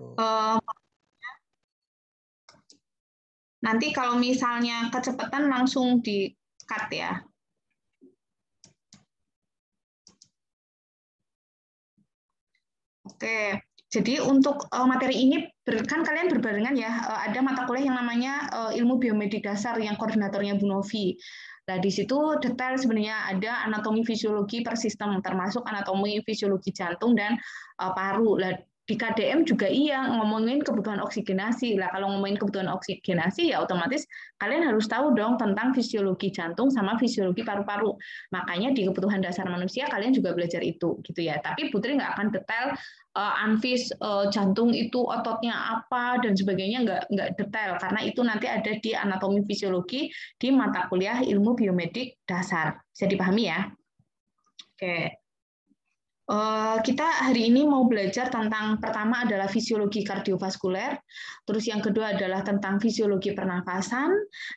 Uh, nanti kalau misalnya kecepatan langsung di-cut ya. Oke, jadi untuk materi ini kan kalian berbarengan ya, ada mata kuliah yang namanya ilmu biomedik dasar yang koordinatornya Bu Novi. Nah, di situ detail sebenarnya ada anatomi fisiologi per sistem, termasuk anatomi fisiologi jantung dan paru. Nah, di KDM juga iya ngomongin kebutuhan oksigenasi. Lah kalau ngomongin kebutuhan oksigenasi ya otomatis kalian harus tahu dong tentang fisiologi jantung sama fisiologi paru-paru. Makanya di kebutuhan dasar manusia kalian juga belajar itu gitu ya. Tapi Putri nggak akan detail anfis jantung itu ototnya apa dan sebagainya nggak detail karena itu nanti ada di anatomi fisiologi di mata kuliah ilmu biomedik dasar. Bisa dipahami ya? Oke. Kita hari ini mau belajar tentang pertama adalah fisiologi kardiovaskuler, terus yang kedua adalah tentang fisiologi pernafasan,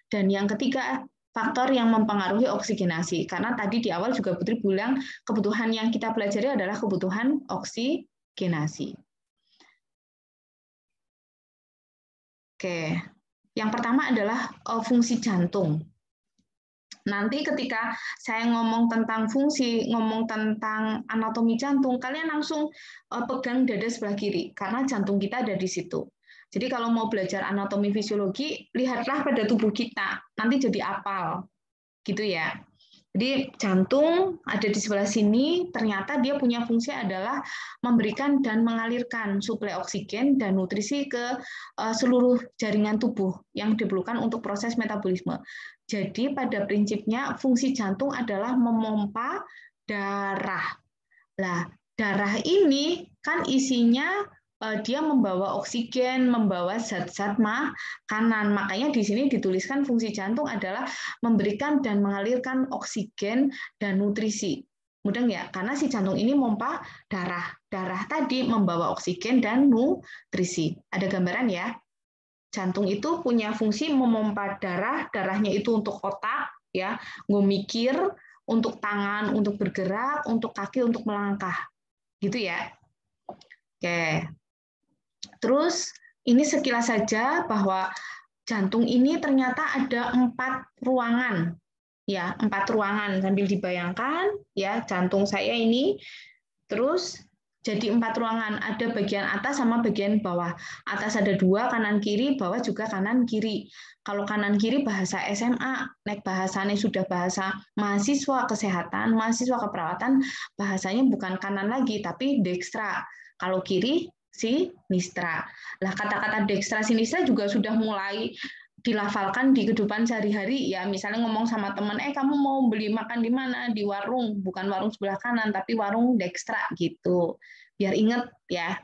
dan yang ketiga faktor yang mempengaruhi oksigenasi. Karena tadi di awal juga Putri bilang kebutuhan yang kita pelajari adalah kebutuhan oksigenasi. Oke, yang pertama adalah fungsi jantung. Nanti ketika saya ngomong tentang fungsi, ngomong tentang anatomi jantung, kalian langsung pegang dada sebelah kiri, karena jantung kita ada di situ. Jadi kalau mau belajar anatomi fisiologi, lihatlah pada tubuh kita, nanti jadi apal. Gitu ya. Jadi jantung ada di sebelah sini, ternyata dia punya fungsi adalah memberikan dan mengalirkan suplai oksigen dan nutrisi ke seluruh jaringan tubuh yang diperlukan untuk proses metabolisme. Jadi pada prinsipnya fungsi jantung adalah memompa darah. Nah, darah ini kan isinya dia membawa oksigen, membawa zat-zat makanan. Makanya di sini dituliskan fungsi jantung adalah memberikan dan mengalirkan oksigen dan nutrisi. Mudah nggak? Karena si jantung ini memompa darah. Darah tadi membawa oksigen dan nutrisi. Ada gambaran ya? Jantung itu punya fungsi memompa darah, darahnya itu untuk otak, ya, mikir, untuk tangan, untuk bergerak, untuk kaki, untuk melangkah. Gitu ya. Oke. Terus ini sekilas saja bahwa jantung ini ternyata ada 4 ruangan. Ya, 4 ruangan sambil dibayangkan ya, jantung saya ini terus jadi 4 ruangan, ada bagian atas sama bagian bawah. Atas ada 2, kanan kiri, bawah juga kanan kiri. Kalau kanan kiri bahasa SMA, naik bahasanya sudah bahasa mahasiswa kesehatan, mahasiswa keperawatan, bahasanya bukan kanan lagi, tapi dekstra. Kalau kiri, sinistra. Lah kata-kata dekstra sinistra juga sudah mulai dilafalkan di kehidupan sehari-hari ya, misalnya ngomong sama teman, kamu mau beli makan di mana? Di warung, bukan warung sebelah kanan tapi warung dekstra gitu, biar inget ya.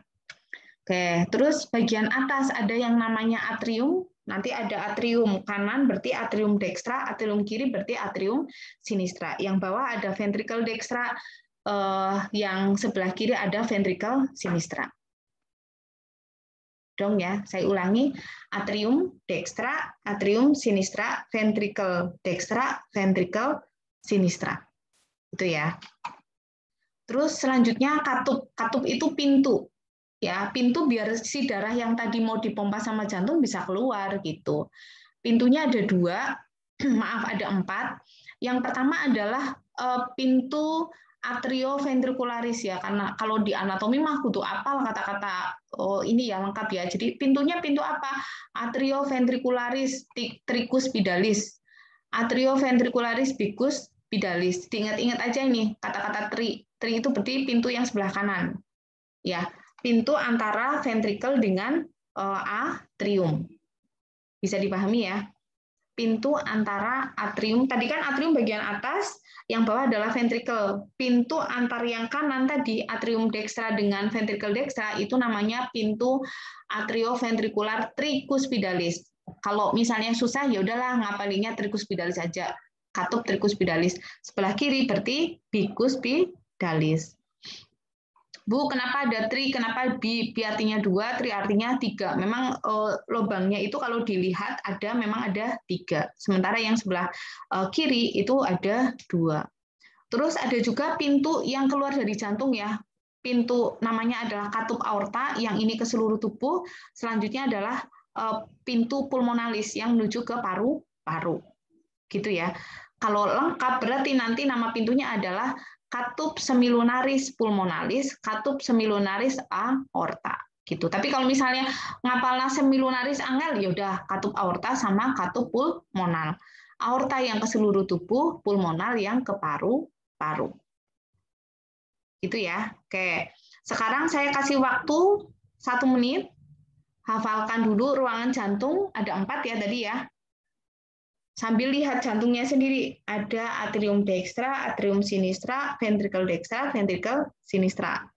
Oke, terus bagian atas ada yang namanya atrium, nanti ada atrium kanan berarti atrium dekstra, atrium kiri berarti atrium sinistra, yang bawah ada ventricle dekstra, yang sebelah kiri ada ventricle sinistra. Dong ya, saya ulangi, atrium dekstra, atrium sinistra, ventricle dekstra, ventricle sinistra. Itu ya. Terus selanjutnya katup. Katup itu pintu. Ya, pintu biar si darah yang tadi mau dipompa sama jantung bisa keluar gitu. Pintunya ada 2, maaf ada 4. Yang pertama adalah pintu atrioventricularis ya, karena kalau di anatomi mah kudu apal kata-kata ini ya lengkap ya. Jadi pintunya pintu apa? Atrioventricularis tricuspidalis. Atrioventricularis bicuspidalis. Diingat-ingat aja ini kata-kata tri. Tri itu berarti pintu yang sebelah kanan. Ya, pintu antara ventricle dengan atrium. Bisa dipahami ya? Pintu antara atrium, tadi kan atrium bagian atas, yang bawah adalah ventricle. Pintu antar yang kanan tadi, atrium dekstra dengan ventricle dekstra, itu namanya pintu atrioventricular tricuspidalis. Kalau misalnya susah, ya udahlah ngapalinnya tricuspidalis saja. Katup tricuspidalis. Sebelah kiri berarti bicuspidalis. Bu, kenapa ada tri, kenapa bi artinya 2, tri artinya 3. Memang lubangnya itu kalau dilihat memang ada 3. Sementara yang sebelah kiri itu ada 2. Terus ada juga pintu yang keluar dari jantung ya. pintu namanya adalah katup aorta, yang ini ke seluruh tubuh, selanjutnya adalah pintu pulmonalis yang menuju ke paru-paru. Gitu ya. Kalau lengkap berarti nanti nama pintunya adalah katup semilunaris pulmonalis, katup semilunaris aorta gitu. Tapi kalau misalnya ngapalna semilunaris angel, ya udah katup aorta sama katup pulmonal. Aorta yang ke seluruh tubuh, pulmonal yang ke paru-paru. Gitu ya. Oke. Sekarang saya kasih waktu 1 menit. Hafalkan dulu ruangan jantung, ada 4 ya tadi ya. Sambil lihat jantungnya sendiri, ada atrium dextra, atrium sinistra, ventricle dextra, ventricle sinistra.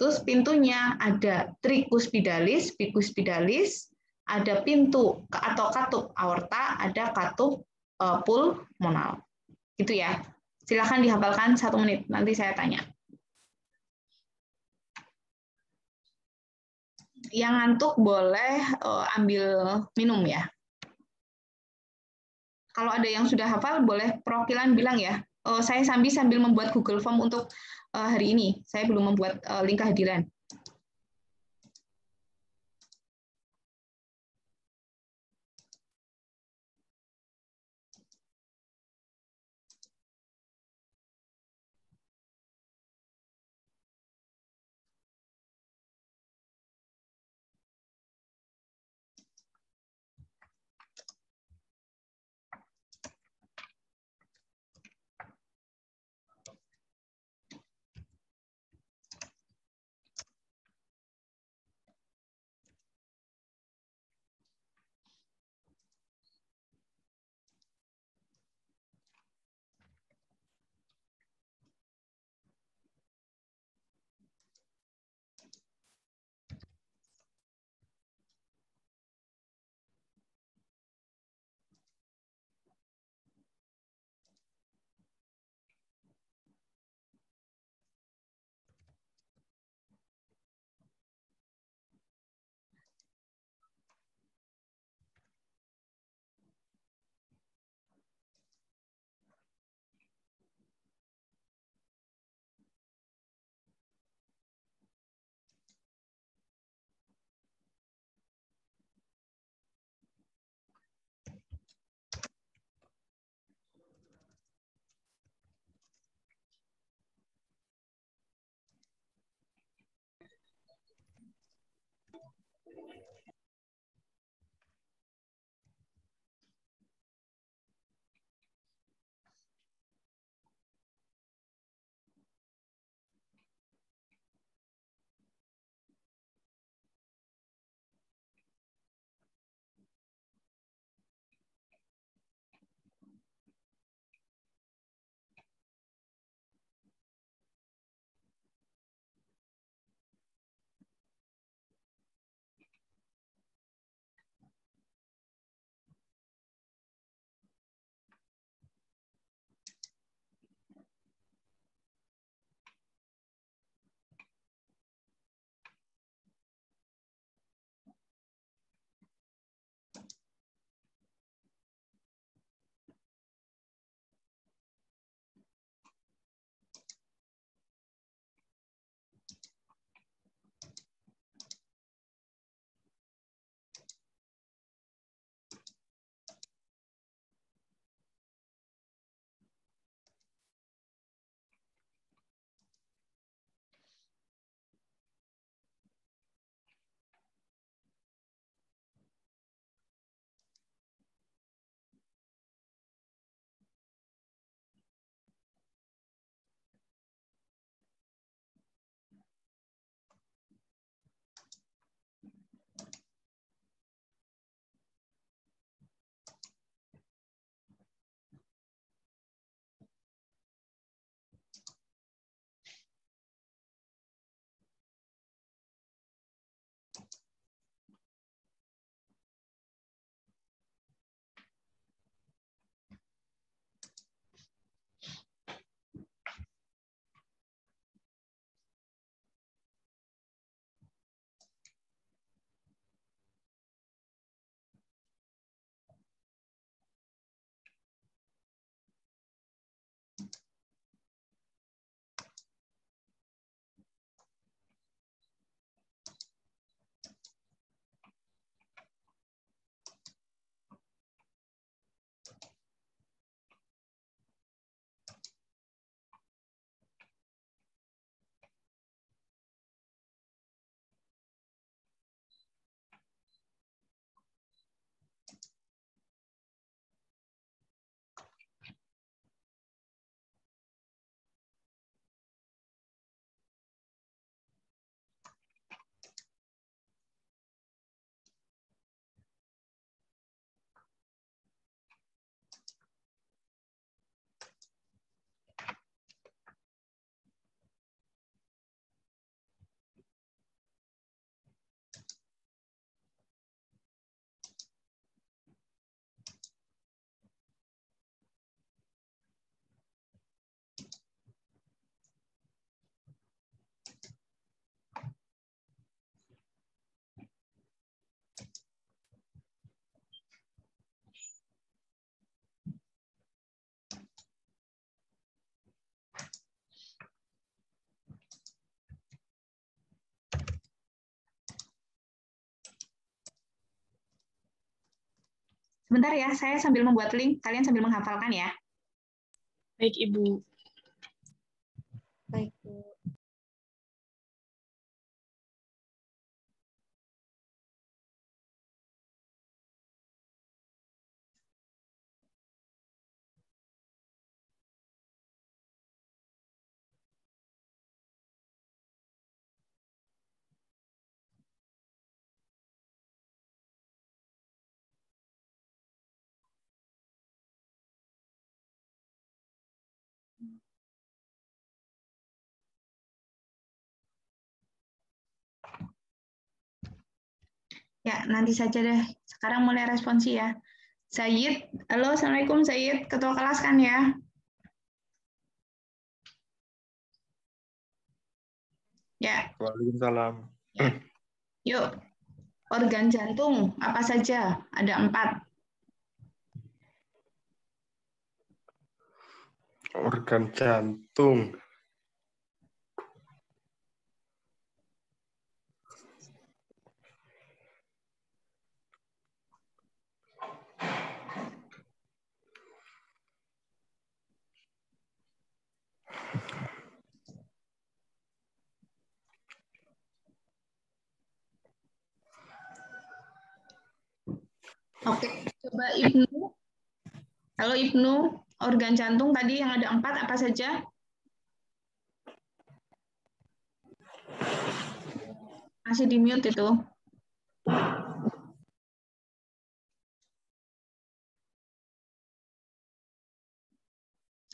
Terus pintunya ada tricuspidalis, bicuspidalis, ada pintu atau katup aorta, ada katup pulmonal. Gitu ya. Silakan dihafalkan 1 menit, nanti saya tanya. Yang ngantuk boleh ambil minum ya. Kalau ada yang sudah hafal, boleh perwakilan bilang ya. Saya sambil membuat Google Form untuk hari ini. Saya belum membuat link kehadiran. Sebentar ya, saya sambil membuat link, kalian sambil menghafalkan ya. Baik, Ibu. Baik, Bu. Ya, nanti saja deh. Sekarang mulai responsi ya. Said, halo, Assalamualaikum Said, ketua kelas kan ya? Ya. Waalaikumsalam. Ya. Yuk, organ jantung apa saja? Ada 4. Organ jantung. Oke, coba Ibnu. Halo Ibnu, organ jantung tadi yang ada 4 apa saja? Masih di mute itu.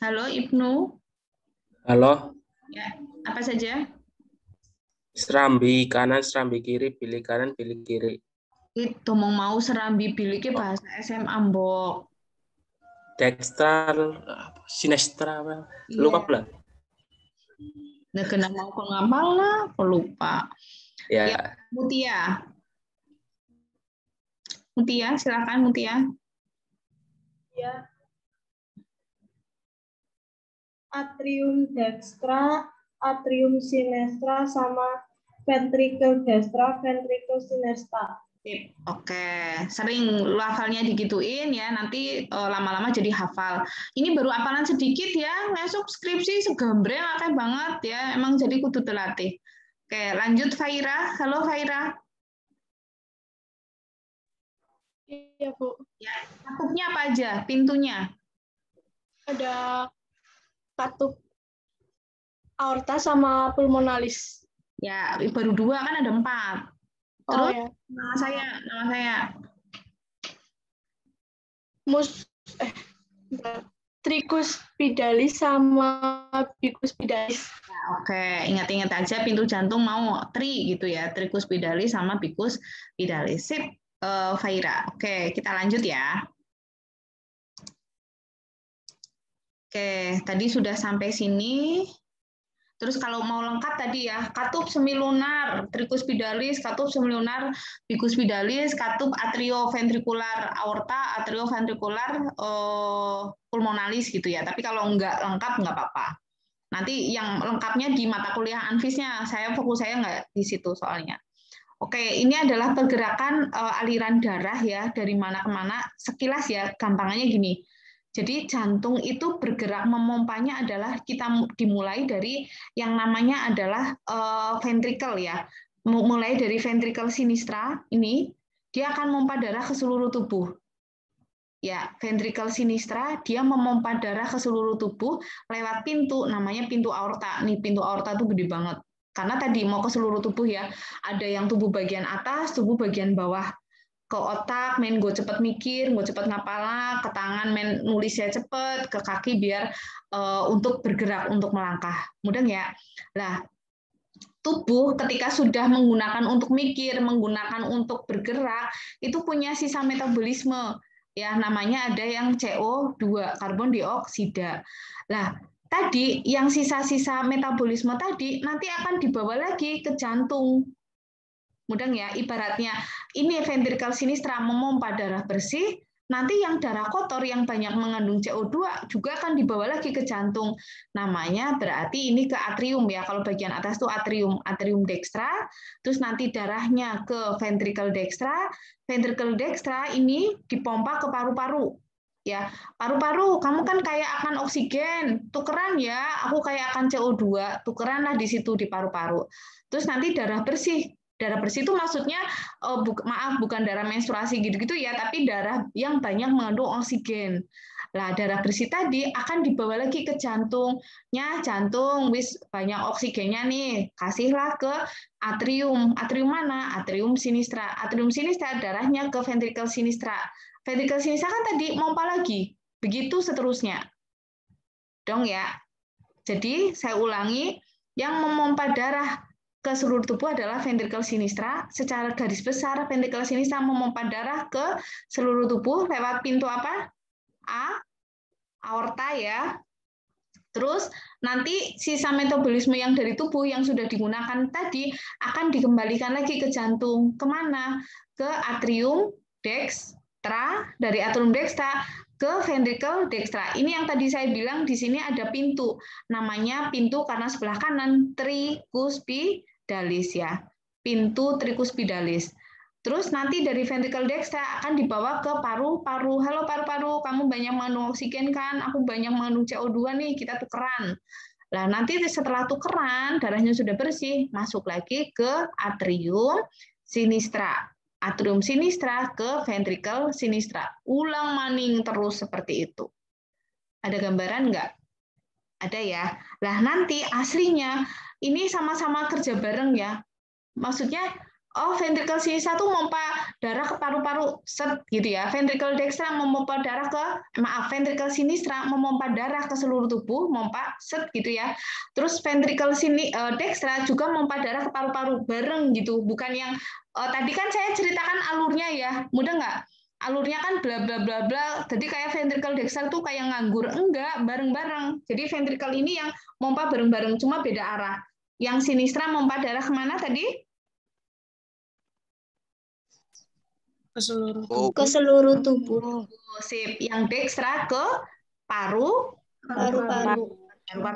Halo Ibnu. Halo, Ya, apa saja? serambi kanan, serambi kiri, pilih kanan, pilih kiri. Itu mau serambi biliknya bahasa SMA, Mbok. Dextral, sinestra, Iya. lupa pula. Nah, kena mau ngapal lah, pelupa. Ya, Ya, Mutia. Mutia, silakan Mutia. Ya. Atrium dextra, atrium sinistra, sama ventricle destra, ventricle sinistra. Oke, sering lu hafalnya digituin ya, nanti lama-lama jadi hafal. Ini baru hafalan sedikit ya, besok skripsi segambreng akeh banget ya, emang jadi kudu terlatih. Oke, lanjut Faira. Halo Faira. Iya, Bu. Ya, katupnya apa aja? Pintunya? Ada katup aorta sama pulmonalis. Ya, baru 2 kan ada 4. Oh Terus ya. nama saya. Tricus pidalis sama Bicus pidalis. Ya, oke, ingat-ingat aja pintu jantung mau gitu ya, tricus pidalis sama bicus pidalis. Sip, Faira. Oke, kita lanjut ya. Oke, tadi sudah sampai sini. Terus kalau mau lengkap tadi ya, katup semilunar, tricus pidalis, katup semilunar, bicus pidalis, katup atrioventrikular aorta, atrioventrikular pulmonalis gitu ya. Tapi kalau nggak lengkap nggak apa-apa. Nanti yang lengkapnya di mata kuliah Anfisnya, fokus saya nggak di situ soalnya. Oke, ini adalah pergerakan aliran darah ya, dari mana ke mana. Sekilas ya, gampangannya gini. Jadi jantung itu bergerak memompanya adalah kita dimulai dari yang namanya adalah ventricle ya. Mulai dari ventricle sinistra ini, dia akan memompa darah ke seluruh tubuh. Ya, ventricle sinistra dia memompa darah ke seluruh tubuh lewat pintu namanya pintu aorta. Nih pintu aorta tuh gede banget. Karena tadi mau ke seluruh tubuh ya. Ada yang tubuh bagian atas, tubuh bagian bawah. Ke otak main gue cepet mikir, gue cepet ngapala, ke tangan main nulisnya cepet, ke kaki biar untuk bergerak, untuk melangkah. Mudah ya? Nah, tubuh ketika sudah menggunakan untuk mikir, menggunakan untuk bergerak, itu punya sisa metabolisme. Ya, namanya ada yang CO2, karbon dioksida. Nah, tadi yang sisa-sisa metabolisme tadi nanti akan dibawa lagi ke jantung. Mudah ya, ibaratnya ini ventricle sinistra memompa darah bersih, nanti yang darah kotor yang banyak mengandung CO2 juga akan dibawa lagi ke jantung. Namanya berarti ini ke atrium ya. Kalau bagian atas itu atrium dextra, terus nanti darahnya ke ventricle dextra ini dipompa ke paru-paru. Ya, paru-paru, kamu kan kayak akan oksigen, tukeran ya, aku kayak akan CO2, tukeran lah di situ di paru-paru. Terus nanti darah bersih. Darah bersih itu maksudnya, bukan darah menstruasi gitu-gitu ya, tapi darah yang banyak mengandung oksigen. Nah, darah bersih tadi akan dibawa lagi ke jantungnya, jantung wis banyak oksigennya nih, kasihlah ke atrium. Atrium mana? Atrium sinistra. Atrium sinistra darahnya ke ventricle sinistra. Ventricle sinistra kan tadi pompa lagi. Begitu seterusnya. Dong ya. Jadi saya ulangi, yang memompa darah ke seluruh tubuh adalah ventricle sinistra. Secara garis besar, ventricle sinistra memompa darah ke seluruh tubuh lewat pintu apa? Aorta ya. Terus nanti sisa metabolisme yang dari tubuh yang sudah digunakan tadi akan dikembalikan lagi ke jantung. Kemana? Ke atrium dextra, dari atrium dextra ke ventricle dextra. Ini yang tadi saya bilang di sini ada pintu. Namanya pintu karena sebelah kanan tricuspidalis ya. Pintu tricuspidalis. Terus nanti dari ventricle dextra akan dibawa ke paru-paru. Halo paru-paru, kamu banyak mengandung oksigen kan? Aku banyak mengandung CO2 nih, kita tukeran. Nah, nanti setelah tukeran, darahnya sudah bersih, masuk lagi ke atrium sinistra. Atrium sinistra ke ventricle sinistra. Ulang maning terus seperti itu. Ada gambaran nggak? Ada ya. Nah, nanti aslinya ini sama-sama kerja bareng ya. Maksudnya, ventricle sinistra tuh memompa darah ke paru-paru, set gitu ya. Ventricle dextra memompa darah ventricle sinistra memompa darah ke seluruh tubuh, memompa set gitu ya. Terus ventricle dextra juga memompa darah ke paru-paru bareng gitu. Bukan yang tadi kan saya ceritakan alurnya ya, mudah nggak? Alurnya kan bla bla bla bla. Jadi kayak ventricle dextra tuh kayak nganggur, enggak, bareng-bareng. Jadi ventricle ini yang memompa bareng-bareng, cuma beda arah. Yang sinistra memompa darah kemana tadi? Ke seluruh tubuh. Sip. Yang dextra ke paru-paru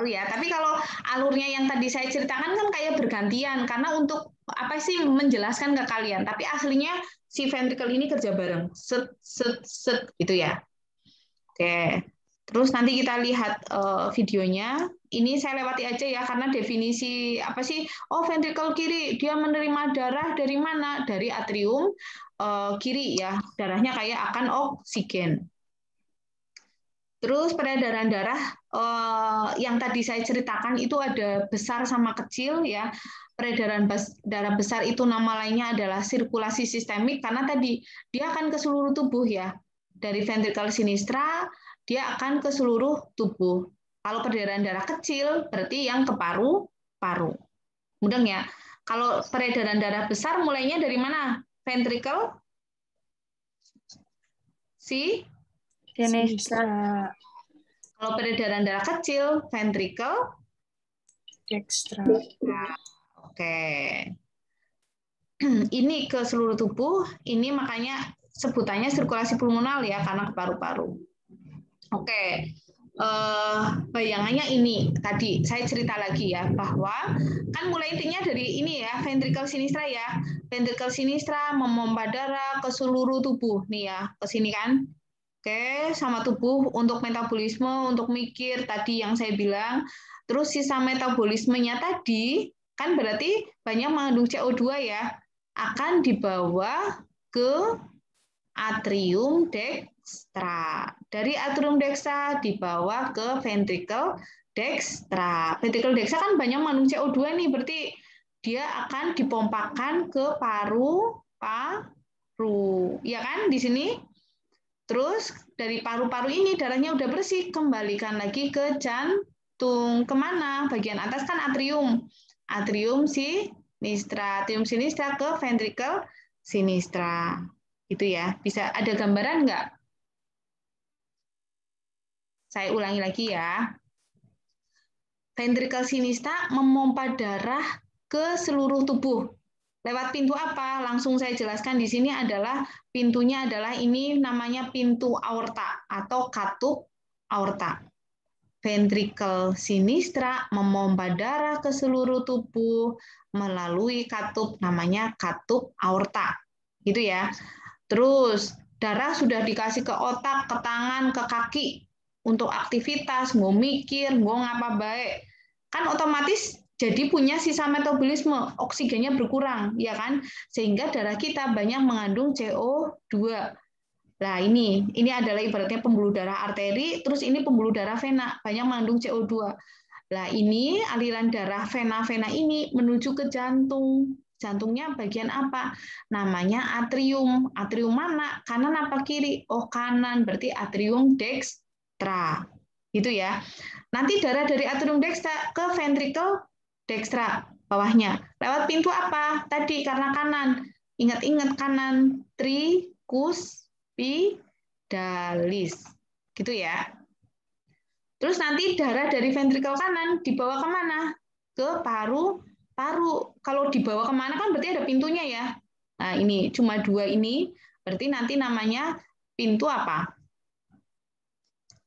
ya. Tapi kalau alurnya yang tadi saya ceritakan kan kayak bergantian karena untuk apa sih menjelaskan ke kalian. Tapi aslinya si ventricle ini kerja bareng. Set set set gitu ya. Oke. Terus nanti kita lihat videonya. Ini saya lewati aja ya karena definisi apa sih? Ventricle kiri dia menerima darah dari mana? Dari atrium kiri ya. Darahnya kayak akan oksigen. Terus peredaran darah yang tadi saya ceritakan itu ada besar sama kecil ya. Peredaran darah besar itu nama lainnya adalah sirkulasi sistemik karena tadi dia akan ke seluruh tubuh ya. Dari ventricle sinistra dia akan ke seluruh tubuh. Kalau peredaran darah kecil berarti yang ke paru-paru. Mudeng ya. Kalau peredaran darah besar mulainya dari mana? Ventricle Sinistra. Kalau peredaran darah kecil, ventricle Dextra. Oke. Ini ke seluruh tubuh, ini makanya sebutannya sirkulasi pulmonal ya, karena ke paru-paru. Oke. Bayangannya ini tadi saya cerita lagi ya bahwa kan mulai intinya dari ini ya ventricle sinistra ya. Ventricle sinistra memompa darah ke seluruh tubuh nih ya, ke sini kan. Oke, sama tubuh untuk metabolisme, untuk mikir tadi yang saya bilang. Terus sisa metabolismenya tadi kan berarti banyak mengandung CO2 ya, akan dibawa ke atrium dextra. Dari atrium dextra dibawa ke ventricle dextra. Ventricle dextra kan banyak mengandung CO2 nih, berarti dia akan dipompakan ke paru-paru. Ya kan di sini? Terus dari paru-paru ini darahnya udah bersih, kembalikan lagi ke jantung. Kemana? Bagian atas kan atrium. Atrium sinistra. Atrium sinistra ke ventricle sinistra. Itu ya. Bisa ada gambaran nggak? Saya ulangi lagi ya. Ventricle sinistra memompa darah ke seluruh tubuh. Lewat pintu apa? Langsung saya jelaskan di sini adalah pintunya adalah ini namanya pintu aorta atau katup aorta. Ventrikel sinistra memompa darah ke seluruh tubuh melalui katup namanya katup aorta. Gitu ya. Terus darah sudah dikasih ke otak, ke tangan, ke kaki untuk aktivitas, mau mikir, mau ngapa baik. Kan otomatis jadi punya sisa metabolisme, oksigennya berkurang, ya kan? Sehingga darah kita banyak mengandung CO2. Nah, ini adalah ibaratnya pembuluh darah arteri, terus ini pembuluh darah vena, banyak mengandung CO2. Nah, ini aliran darah vena-vena ini menuju ke jantung. Jantungnya bagian apa? Namanya atrium. Atrium mana? Kanan apa kiri? Oh, kanan. Berarti atrium dextra. Gitu ya. Nanti darah dari atrium dextra ke ventricle dextra bawahnya. Lewat pintu apa? Tadi karena kanan. Ingat-ingat kanan. Trikuspidalis. Gitu ya. Terus nanti darah dari ventrikel kanan dibawa kemana? Ke paru-paru. Kalau dibawa kemana kan berarti ada pintunya ya. Nah ini cuma 2 ini, berarti nanti namanya pintu apa?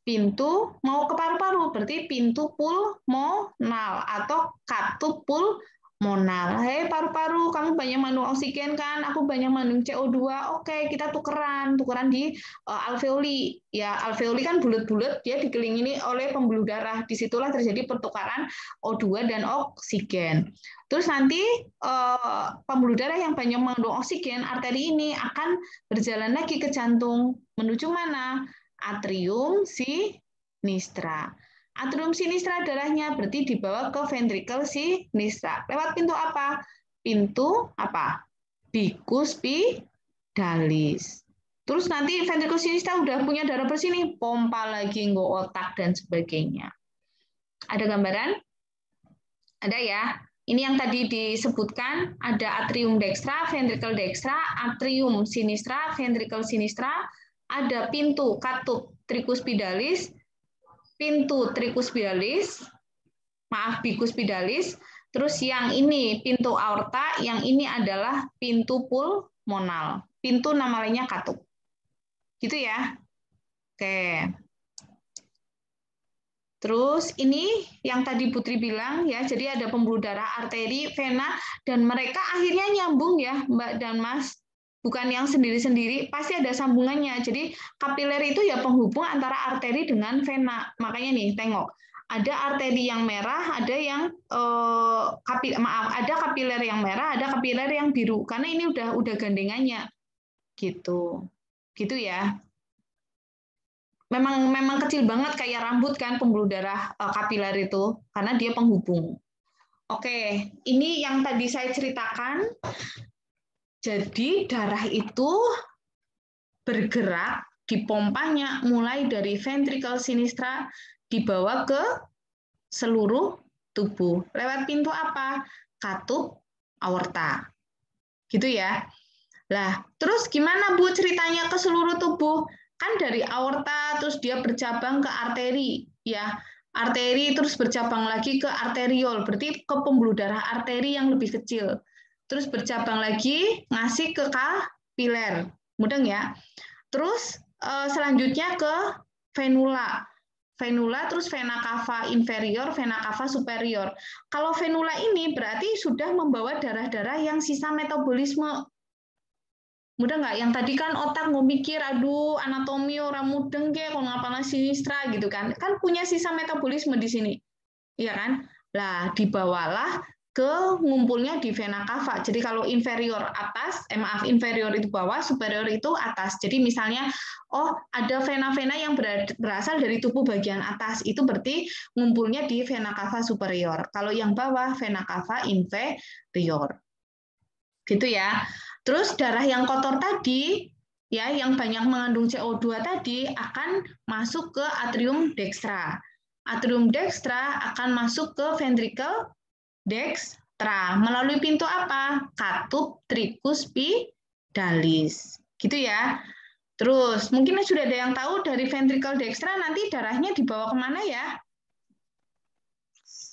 Pintu mau ke paru-paru, berarti pintu pulmonal atau katup pulmonal. Hei paru-paru, kamu banyak mengandung oksigen kan? Aku banyak mengandung CO2. Oke, kita tukeran di alveoli. Ya, alveoli kan bulat-bulat, dia dikelilingi oleh pembuluh darah. Disitulah terjadi pertukaran O2 dan oksigen. Terus nanti pembuluh darah yang banyak mengandung oksigen, arteri ini akan berjalan lagi ke jantung. Menuju mana? Atrium sinistra. Atrium sinistra darahnya berarti dibawa ke ventrikel sinistra. Lewat pintu apa? Pintu apa? Bikuspidalis. Terus nanti ventrikel sinistra udah punya darah bersih nih, pompa lagi ke otak dan sebagainya. Ada gambaran? Ada ya? Ini yang tadi disebutkan, ada atrium dextra, ventricle dextra, atrium sinistra, ventricle sinistra, ada pintu katup trikuspidalis, pintu trikuspidalis, bikuspidalis, terus yang ini pintu aorta, yang ini adalah pintu pulmonal. Pintu nama lainnya katup. Gitu ya? Oke. Terus ini yang tadi Putri bilang ya, jadi ada pembuluh darah arteri, vena, dan mereka akhirnya nyambung ya Mbak dan Mas. Bukan yang sendiri-sendiri, pasti ada sambungannya. Jadi kapiler itu ya penghubung antara arteri dengan vena. Makanya nih, tengok. Ada arteri yang merah, ada yang ada kapiler yang merah, ada kapiler yang biru. Karena ini udah gandengannya. Gitu. Gitu ya. Memang kecil banget kayak rambut kan pembuluh darah kapiler itu karena dia penghubung. Oke, ini yang tadi saya ceritakan. Jadi darah itu bergerak dipompanya mulai dari ventrikel sinistra dibawa ke seluruh tubuh. Lewat pintu apa? Katup aorta. Gitu ya. Lah, terus gimana Bu ceritanya ke seluruh tubuh? Kan dari aorta terus dia bercabang ke arteri, ya. Arteri terus bercabang lagi ke arteriol, berarti ke pembuluh darah arteri yang lebih kecil. Terus bercabang lagi ngasih ke kapiler. Mudeng ya. Terus selanjutnya ke venula. Venula terus vena cava inferior, vena cava superior. Kalau venula ini berarti sudah membawa darah-darah yang sisa metabolisme. Mudah nggak? Yang tadi kan otak mau mikir, aduh anatomi orang mudeng ke, kalau ngapalin sinistra gitu kan. Kan punya sisa metabolisme di sini. Iya kan? Lah, dibawalah ke ngumpulnya di vena cava. Jadi kalau inferior atas, inferior itu bawah, superior itu atas. Jadi misalnya, oh ada vena-vena yang berasal dari tubuh bagian atas, itu berarti ngumpulnya di vena cava superior. Kalau yang bawah, vena cava inferior. Gitu ya. Terus darah yang kotor tadi, ya yang banyak mengandung CO2 tadi akan masuk ke atrium dextra. Atrium dextra akan masuk ke ventricle dextra melalui pintu apa? Katup trikuspidalis. Gitu ya. Terus mungkin sudah ada yang tahu dari ventricle dextra nanti darahnya dibawa kemana ya?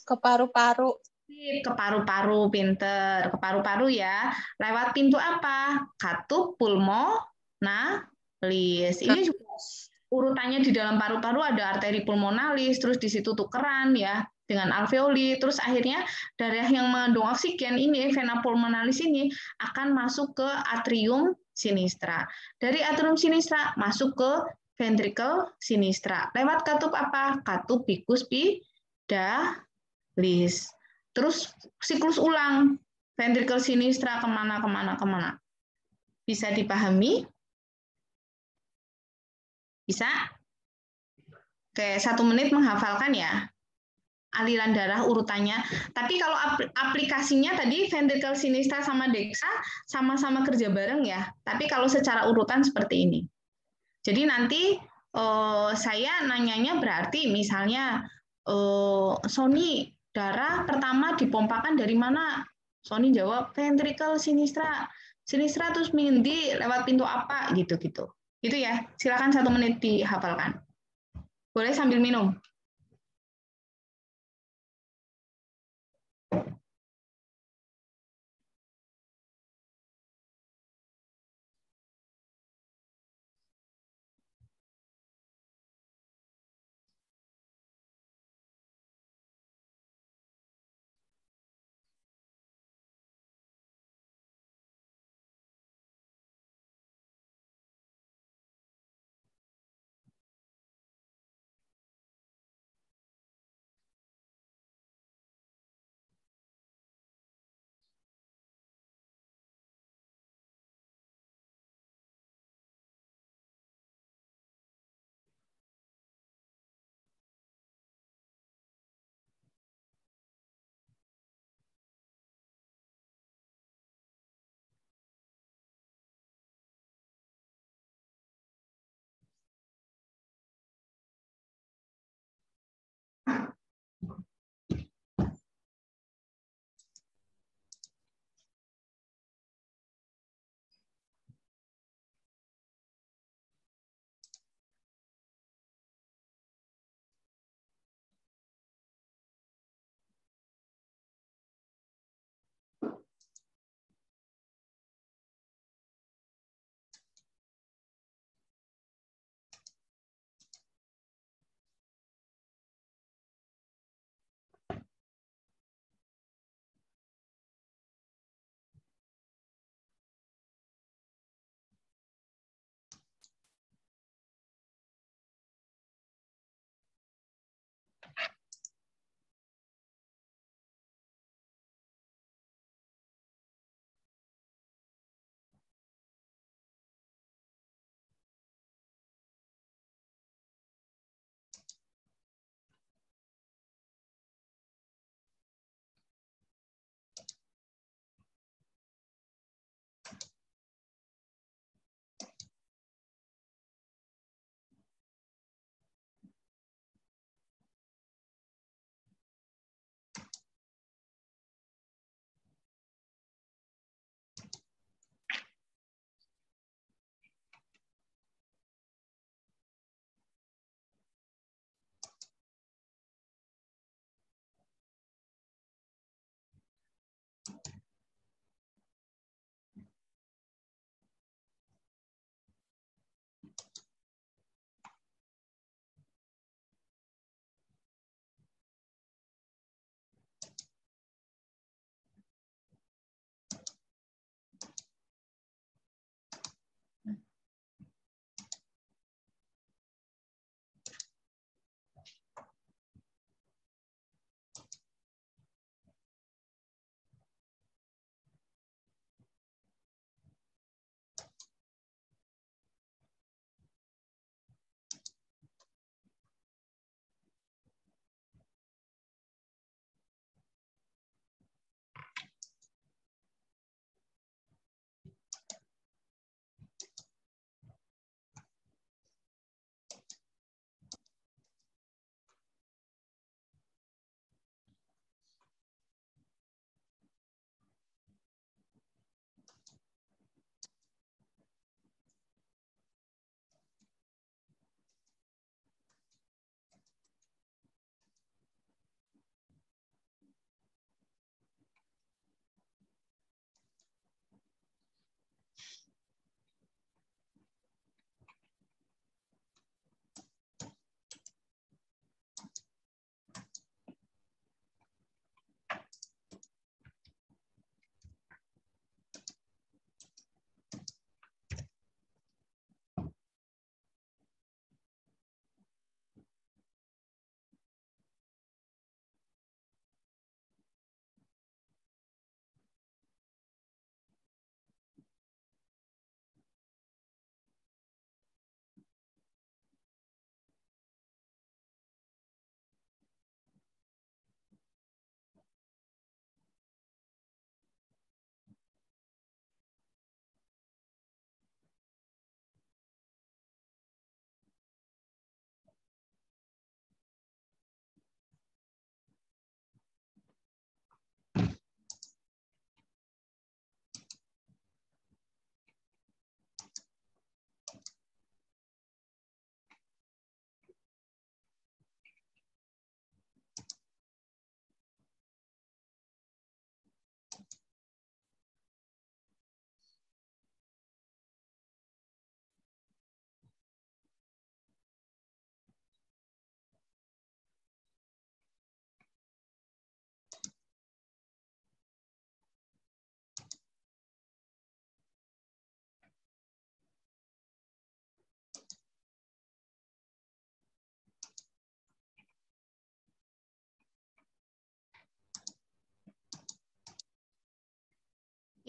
Ke paru-paru. Ke paru-paru, pinter. Ke paru-paru ya. Lewat pintu apa? Katup, pulmonalis. Ini juga urutannya di dalam paru-paru ada arteri pulmonalis, terus di situ tukeran ya dengan alveoli, terus akhirnya darah yang mengandung oksigen ini, vena pulmonalis ini akan masuk ke atrium sinistra. Dari atrium sinistra masuk ke ventricle sinistra. Lewat katup apa? Katup picus pidalis. Terus siklus ulang, ventricle sinistra kemana, kemana, kemana. Bisa dipahami? Bisa? Oke, 1 menit menghafalkan ya. Aliran darah urutannya. Tapi kalau aplikasinya tadi ventricle sinistra sama dexa sama-sama kerja bareng ya. Tapi kalau secara urutan seperti ini. Jadi nanti saya nanyanya berarti misalnya Sony darah pertama dipompakan dari mana? Sony jawab ventricle sinistra. Sinistra terus mindi lewat pintu apa gitu-gitu. Gitu ya. Silakan 1 menit dihafalkan. Boleh sambil minum.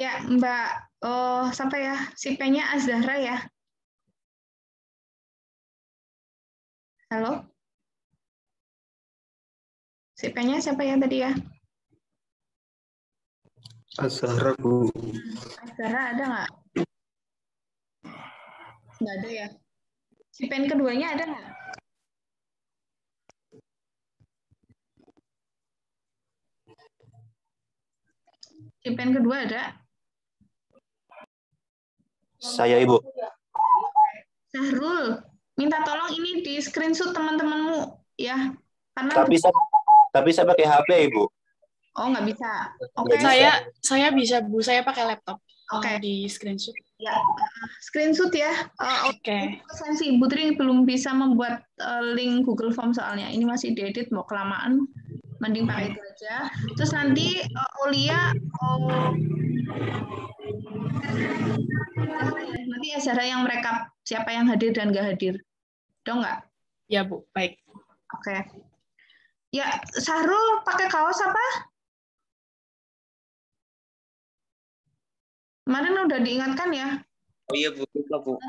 Ya, Mbak, siapa ya? Si P-nya Azahra ya? Halo? Si P-nya siapa ya tadi ya? Azhara, Bu. Azahra ada nggak? Nggak ada ya? Si pen keduanya ada nggak? Si pen kedua ada? Saya, Ibu. Sahrul, minta tolong ini di screenshot teman-temanmu ya. Karena Tapi saya pakai HP, Ibu. oh nggak bisa. Oke. Saya bisa, Bu. Saya pakai laptop. Oke. Di screenshot. Ya, screenshot ya. Oke. Sensi Ibu Tri belum bisa membuat link Google Form soalnya. Ini masih diedit, mau kelamaan. Mending pakai itu aja. Terus nanti Olia, nanti Azhara yang merekap siapa yang hadir dan nggak hadir. Dong nggak? Ya, Bu. Baik. Oke. Ya, Sahrul pakai kaos apa? Kemarin udah diingatkan ya? Oh iya, Bu. Lupa, Bu.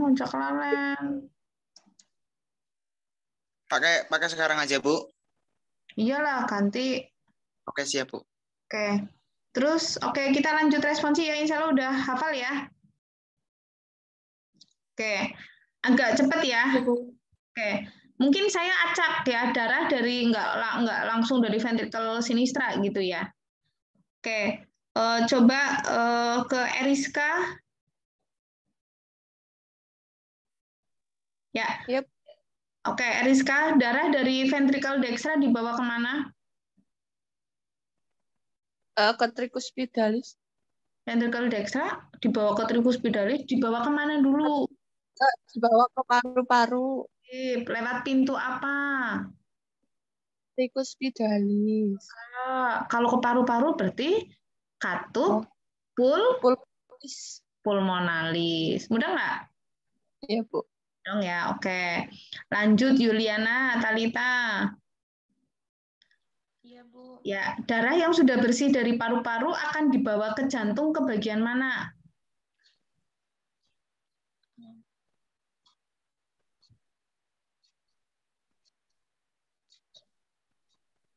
Ojek lalen. Pakai sekarang aja, Bu. Iyalah, ganti. Oke, siap, Bu. Oke. Terus, kita lanjut responsi ya. Insya Allah udah hafal ya. Oke. Agak cepat ya. Oke. Mungkin saya acak ya, darah dari nggak langsung dari ventricle sinistra gitu ya. Oke. Coba ke Eriska. Ya. Yep. Oke, Eriska, darah dari ventricle dextra dibawa kemana? Ke tricuspidalis. Ventricle dextra dibawa ke tricuspidalis, dibawa kemana dulu? Dibawa ke paru-paru. Lewat pintu apa? Tricuspidalis. Kalau ke paru-paru berarti katup pulmonalis. Mudah nggak? Iya, Bu. Dong ya, oke. Lanjut Yuliana, Talita. Iya, Bu. Ya, darah yang sudah bersih dari paru-paru akan dibawa ke jantung ke bagian mana?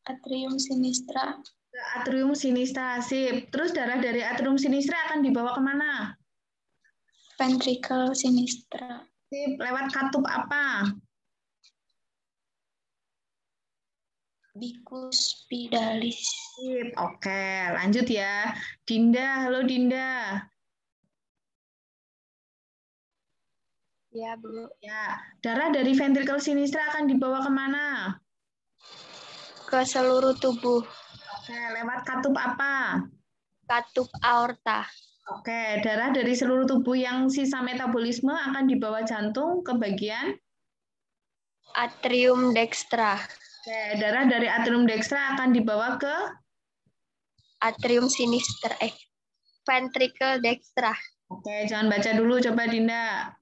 Atrium sinistra. Atrium sinistra, sip. Terus darah dari atrium sinistra akan dibawa kemana? Ventricle sinistra. Sip. Lewat katup apa? Bikuspidalis. Sip. Oke, lanjut ya. Dinda, halo Dinda. Ya, Bu. Ya, darah dari ventricle sinistra akan dibawa kemana? Ke seluruh tubuh. Oke, lewat katup apa? Katup aorta. Oke, darah dari seluruh tubuh yang sisa metabolisme akan dibawa jantung ke bagian? Atrium dextra. Oke, darah dari atrium dextra akan dibawa ke? Atrium sinistra. Ventricle dextra. Oke, jangan baca dulu, coba Dinda.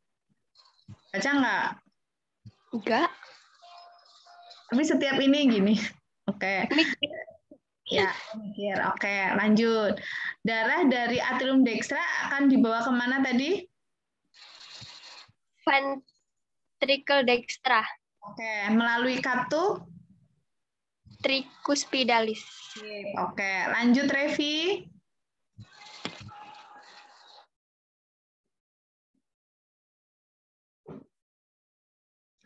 Baca nggak? Enggak. Tapi setiap ini gini. Oke. Ya, mikir. Oke, lanjut. Darah dari atrium dextra akan dibawa kemana tadi? Ventricle dextra. Oke, melalui katup? Tricuspidalis. Oke, lanjut Revi.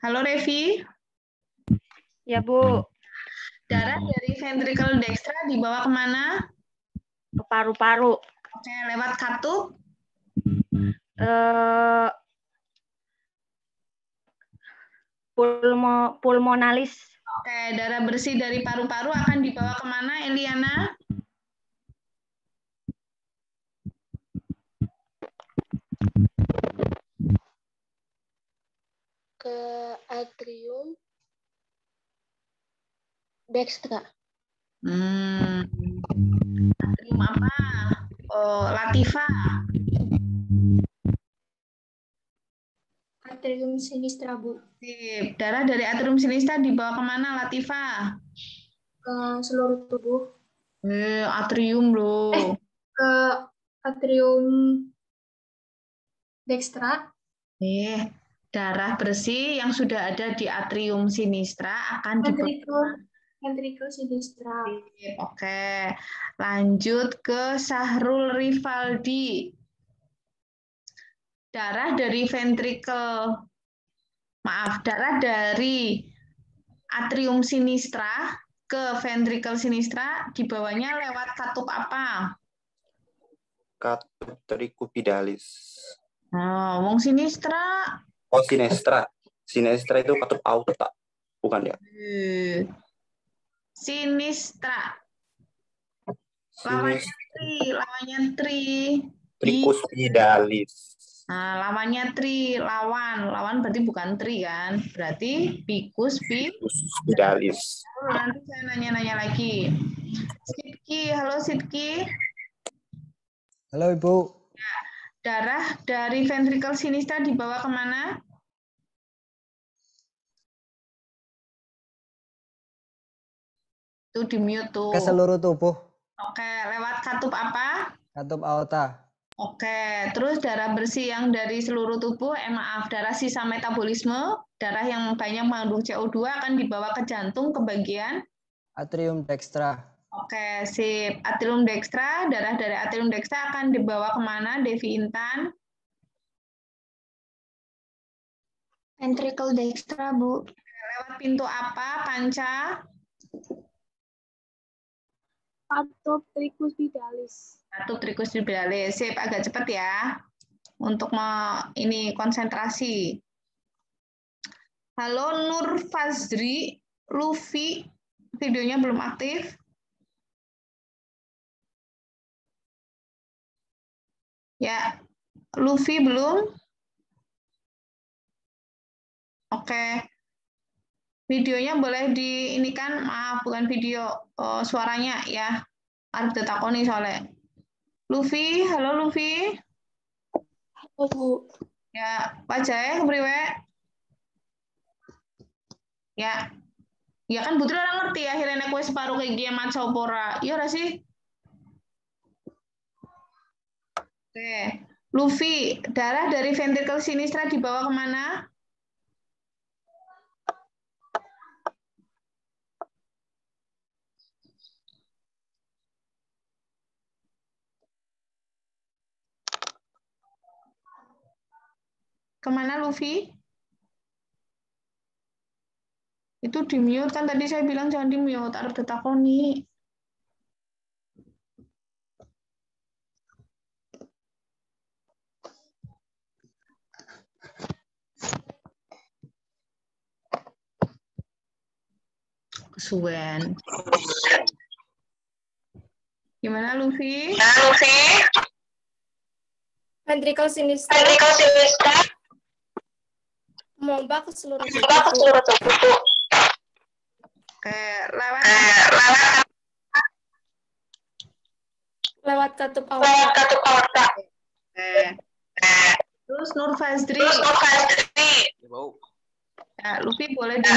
Halo Revi. Ya, Bu. Darah dari ventricle dextra dibawa kemana? Ke paru-paru. Oke, lewat katup? Pulmonalis. Oke, darah bersih dari paru-paru akan dibawa kemana, Eliana? Ke atrium dextra. Atrium apa? Oh, Latifa. Atrium sinistra, Bu. Sip. Darah dari atrium sinistra dibawa kemana, Latifa? Ke seluruh tubuh. Atrium loh. Ke Atrium dextra. Darah bersih yang sudah ada di atrium sinistra akan dibawa. Ventricle sinistra. Oke, lanjut ke Sahrul Rivaldi. Darah dari darah dari atrium sinistra ke ventricle sinistra dibawanya lewat katup apa? Katup tricupidalis. Wong sinistra. Oh, sinestra. Sinestra itu katup aorta. Bukan ya? Sinistra. Lawannya tri. Tricuspidalis. Nah, lawannya tri, lawan berarti bukan tri kan? Berarti Tricuspidalis. Nanti saya nanya-nanya lagi. Sidki, halo Sidki. Halo Ibu. Ya, darah dari ventricle sinistra dibawa kemana? Tuh di mute tuh. Ke seluruh tubuh. Oke, lewat katup apa? Katup aorta. Oke, terus darah bersih yang dari seluruh tubuh, darah sisa metabolisme, darah yang banyak mengandung CO2 akan dibawa ke jantung ke bagian atrium dextra. Oke, sip. Atrium dextra, darah dari atrium dextra akan dibawa kemana, Devi Intan? Ventricle dextra, Bu. Lewat pintu apa, Panca? Katup tricuspidalis. Katup tricuspidalis. Sip, agak cepat ya. Untuk ini konsentrasi. Halo Nur Fazri, Luffy, videonya belum aktif. Ya, Luffy belum? Oke. Videonya boleh di ini kan, maaf bukan video, suaranya ya. Harus ditakoni soalnya. Luffy, halo Luffy. Halo Bu. Ya, wajahnya kepriwe? Ya. Ya kan Putri orang ngerti akhirnya nek wis separuh kayak gini maca opora. Iya ora sih? Oke. Luffy, darah dari ventricle sinistra dibawa kemana? Kemana Luffy? Itu di mute kan tadi saya bilang jangan di mute, harus ditakoni. Kesuwen. Gimana Luffy? Ventricle sinistra. Meombak ke seluruh tubuh. Oke, lewat katup aorta. Oke. Terus Nur Fazri. Ya, Luffy boleh di.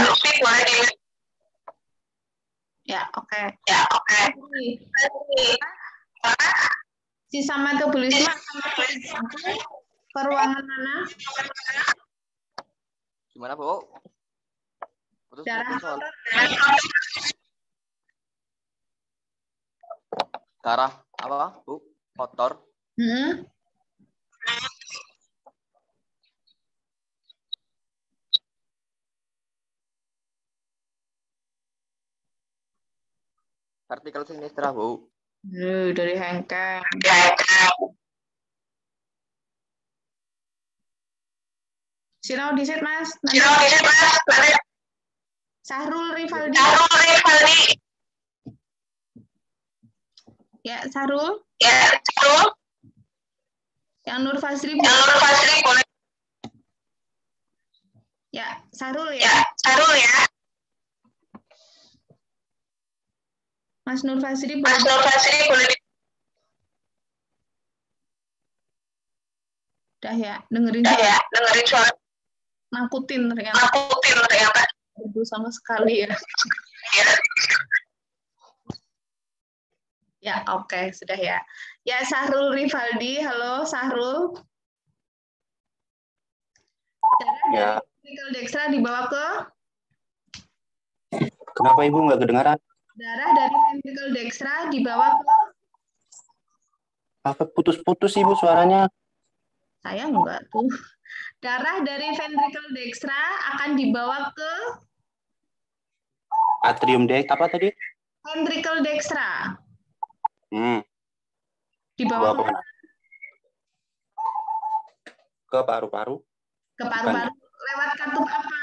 Ya, oke. Sisa metabolisme ke ruangan mana? Gimana, Bu? Darah apa, Bu? Kotor. Vertical sinistra, Bu. Dari hengkang. Sinau disit Mas. Sahrul Rivaldi. Ya, Sahrul. Yang Nur Fazri boleh. Ya, Sahrul ya. Mas Nur Fazri boleh. Udah ya, dengerin suara. Nakutin ternyata. Aduh, sama sekali ya. Ya, oke, sudah ya. Ya, Sahrul Rivaldi, halo Sahrul. Darah Ya. dari ventricle dextra dibawa ke? Kenapa Ibu nggak kedengaran? Darah dari ventricle dextra dibawa ke? Apa putus-putus Ibu suaranya? Saya enggak tuh. Darah dari ventricle dextra akan dibawa ke? Atrium dex apa tadi? Ventricle dextra. Dibawa Dibawa ke? Ke paru-paru. Ke paru-paru. Lewat katup apa?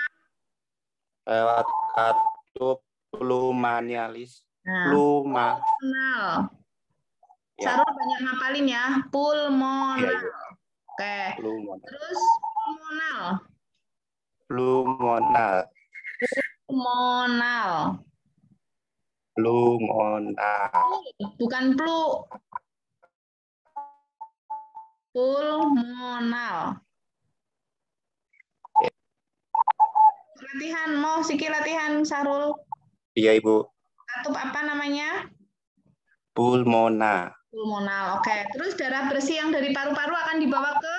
Lewat katup pulmonalis. Nah, Pulmonal. Ya. Sarul banyak ngapalin ya. Pulmonal. Iya. Oke. Pulmonal. Terus pulmonal. Pulmonal. Pulmonal. Pulmonal. Bukan flu. Pulmonal. Latihan, mau Siki latihan, Sarul. Iya, Ibu. Katup apa namanya? Pulmona. Pulmonal, oke. Terus darah bersih yang dari paru-paru akan dibawa ke?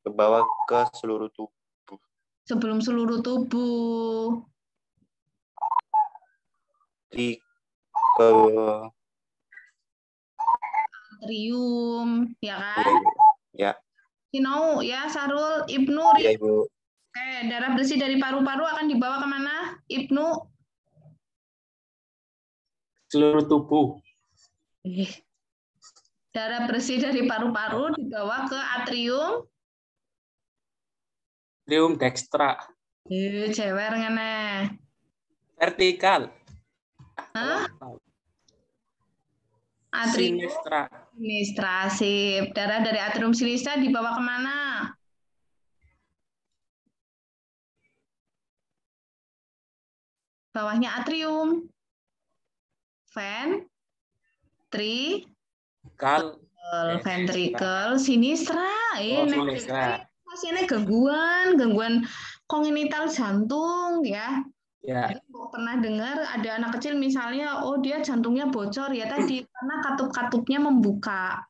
Dibawa ke seluruh tubuh. Sebelum seluruh tubuh. Ke atrium, ya kan? Ya. Sinau, ya, Sarul, Ibnu. Iya, Ibu. Oke, darah bersih dari paru-paru akan dibawa kemana, Ibnu? Seluruh tubuh. Darah bersih dari paru-paru dibawa ke atrium? Atrium dextra. Cewer ngene. Vertikal. Hah? Atrium Sinistra. sinistra, sip. Darah dari atrium sinistra dibawa kemana? Bawahnya atrium. Ventricle, sinistra. Sinistra. Pasiennya gangguan kongenital jantung ya. Ya. Pernah dengar ada anak kecil misalnya, oh dia jantungnya bocor ya tadi karena katup-katupnya membuka.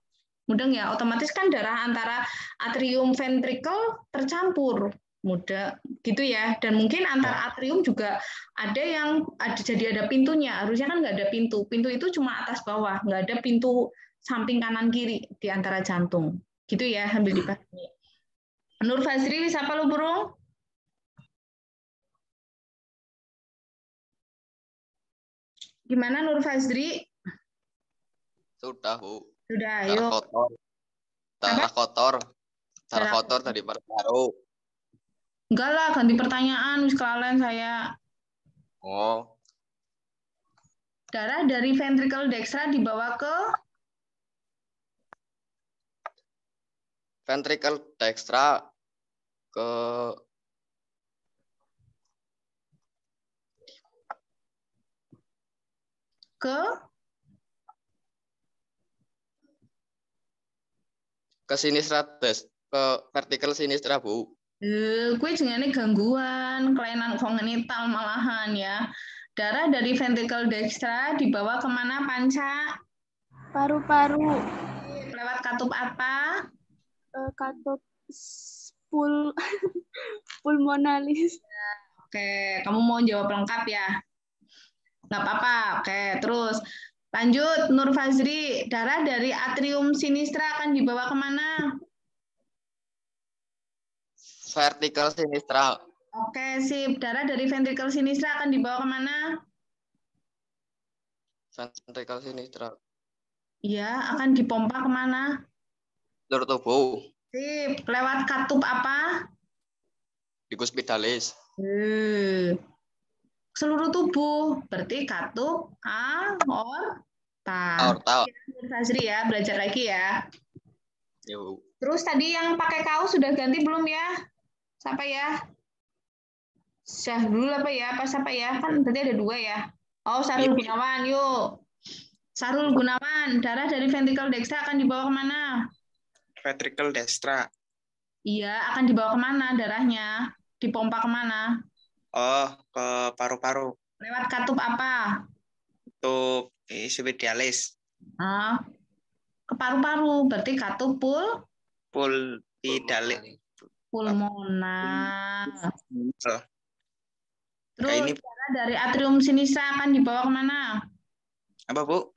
Mudeng ya, otomatis kan darah antara atrium ventricle tercampur. Mudah gitu ya. Dan mungkin antara atrium juga ada yang jadi ada pintunya. Harusnya kan nggak ada pintu. Pintu itu cuma atas bawah, nggak ada pintu samping kanan kiri di antara jantung. Gitu ya, sambil dipahami. Nur Fazri, siapa lu burung? Gimana Nur Fazri? Sudah, Bu. Sudah, Darah yuk. kotor. Darah kotor dari paru-paru. Enggak lah, ganti pertanyaan, wis kelalen saya. Oh. Darah dari ventricle dextra dibawa ke? Ventricle dextra ke sinistra ke vertical sinistra, Bu. Gue jenenge gangguan kelainan kongenital malahan ya. Darah dari ventricle dextra dibawa kemana, Panca? Paru-paru. Lewat katup apa? Katup pulmonalis. Oke, kamu mau jawab lengkap ya? Nggak apa-apa. Oke, terus lanjut Nur Fazri. Darah dari atrium sinistra akan dibawa kemana? Vertical sinistra. Oke, sip. Darah dari ventricle sinistra akan dibawa kemana? Ventricle sinistra. Iya, akan dipompa kemana? Seluruh tubuh. Sip. Lewat katup apa? Biguspitalis. Seluruh tubuh. Berarti katup aorta. Aorta. Fazri ya, belajar lagi ya. Yo. Terus tadi yang pakai kaos sudah ganti belum ya? Siapa ya? Syahrul apa ya? Apa siapa ya? Kan berarti ada dua ya. Oh, Sarul Gunawan, yuk. Sarul Gunawan, darah dari ventricle dextra akan dibawa kemana? Ventricle dextra. Iya, akan dibawa kemana darahnya? Dipompa kemana? Oh, ke paru-paru. Lewat katup apa? katup subidialis. Nah, ke paru-paru berarti katup Pulpidalis. pulmonal. Oh, Terus ini darah dari atrium sinistra akan dibawa kemana? apa, Bu?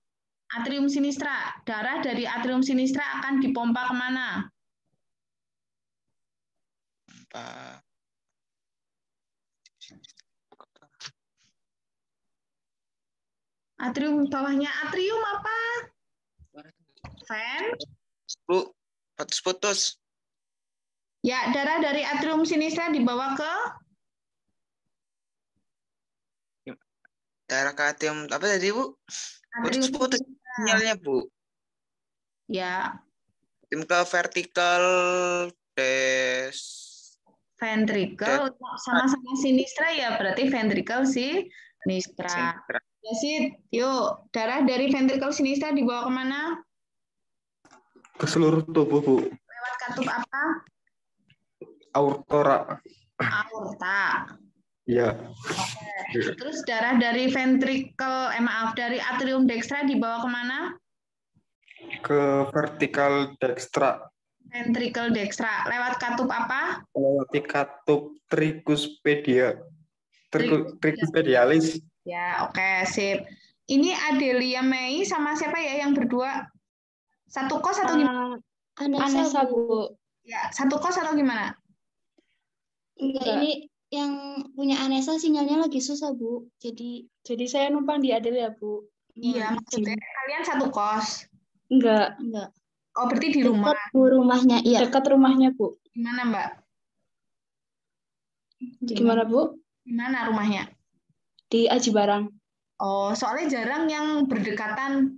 Atrium sinistra. Darah dari atrium sinistra akan dipompa kemana? Pak. Atrium bawahnya atrium apa? Ven? Bu, putus-putus. Ya, darah dari atrium sinistra dibawa ke Darah ke atrium apa tadi, Bu? atrium Putus-putus sinistra. sinyalnya, Bu. Ya, Tim ke vertikal des ventricle sama-sama sinistra ya, berarti ventricle sinistra. sinistra. Ya, Sid. Yuk, darah dari ventricle sinistra dibawa kemana? Ke seluruh tubuh, Bu. Lewat katup apa? Aorta. Aorta. Ya. Terus darah dari ventricle, dari atrium dextra dibawa kemana? Ke vertikal dextra. Ventricle dextra. Lewat katup apa? Melewati katup trikuspedialis. Ya, oke, sip. Ini Adelia Mei sama siapa ya yang berdua? Satu kos atau gimana? Anessa, Bu. Ya, satu kos atau gimana? Enggak, ini yang punya Anessa sinyalnya lagi susah, Bu. Jadi saya numpang di Adel ya, Bu. Iya, maksudnya kalian satu kos. Enggak. Oh, berarti di rumah. Dekat Bu rumahnya, iya. Dekat rumahnya, Bu. Gimana, Mbak? Gimana, Bu? Gimana rumahnya? Di Aji Barang. Oh, soalnya jarang yang berdekatan.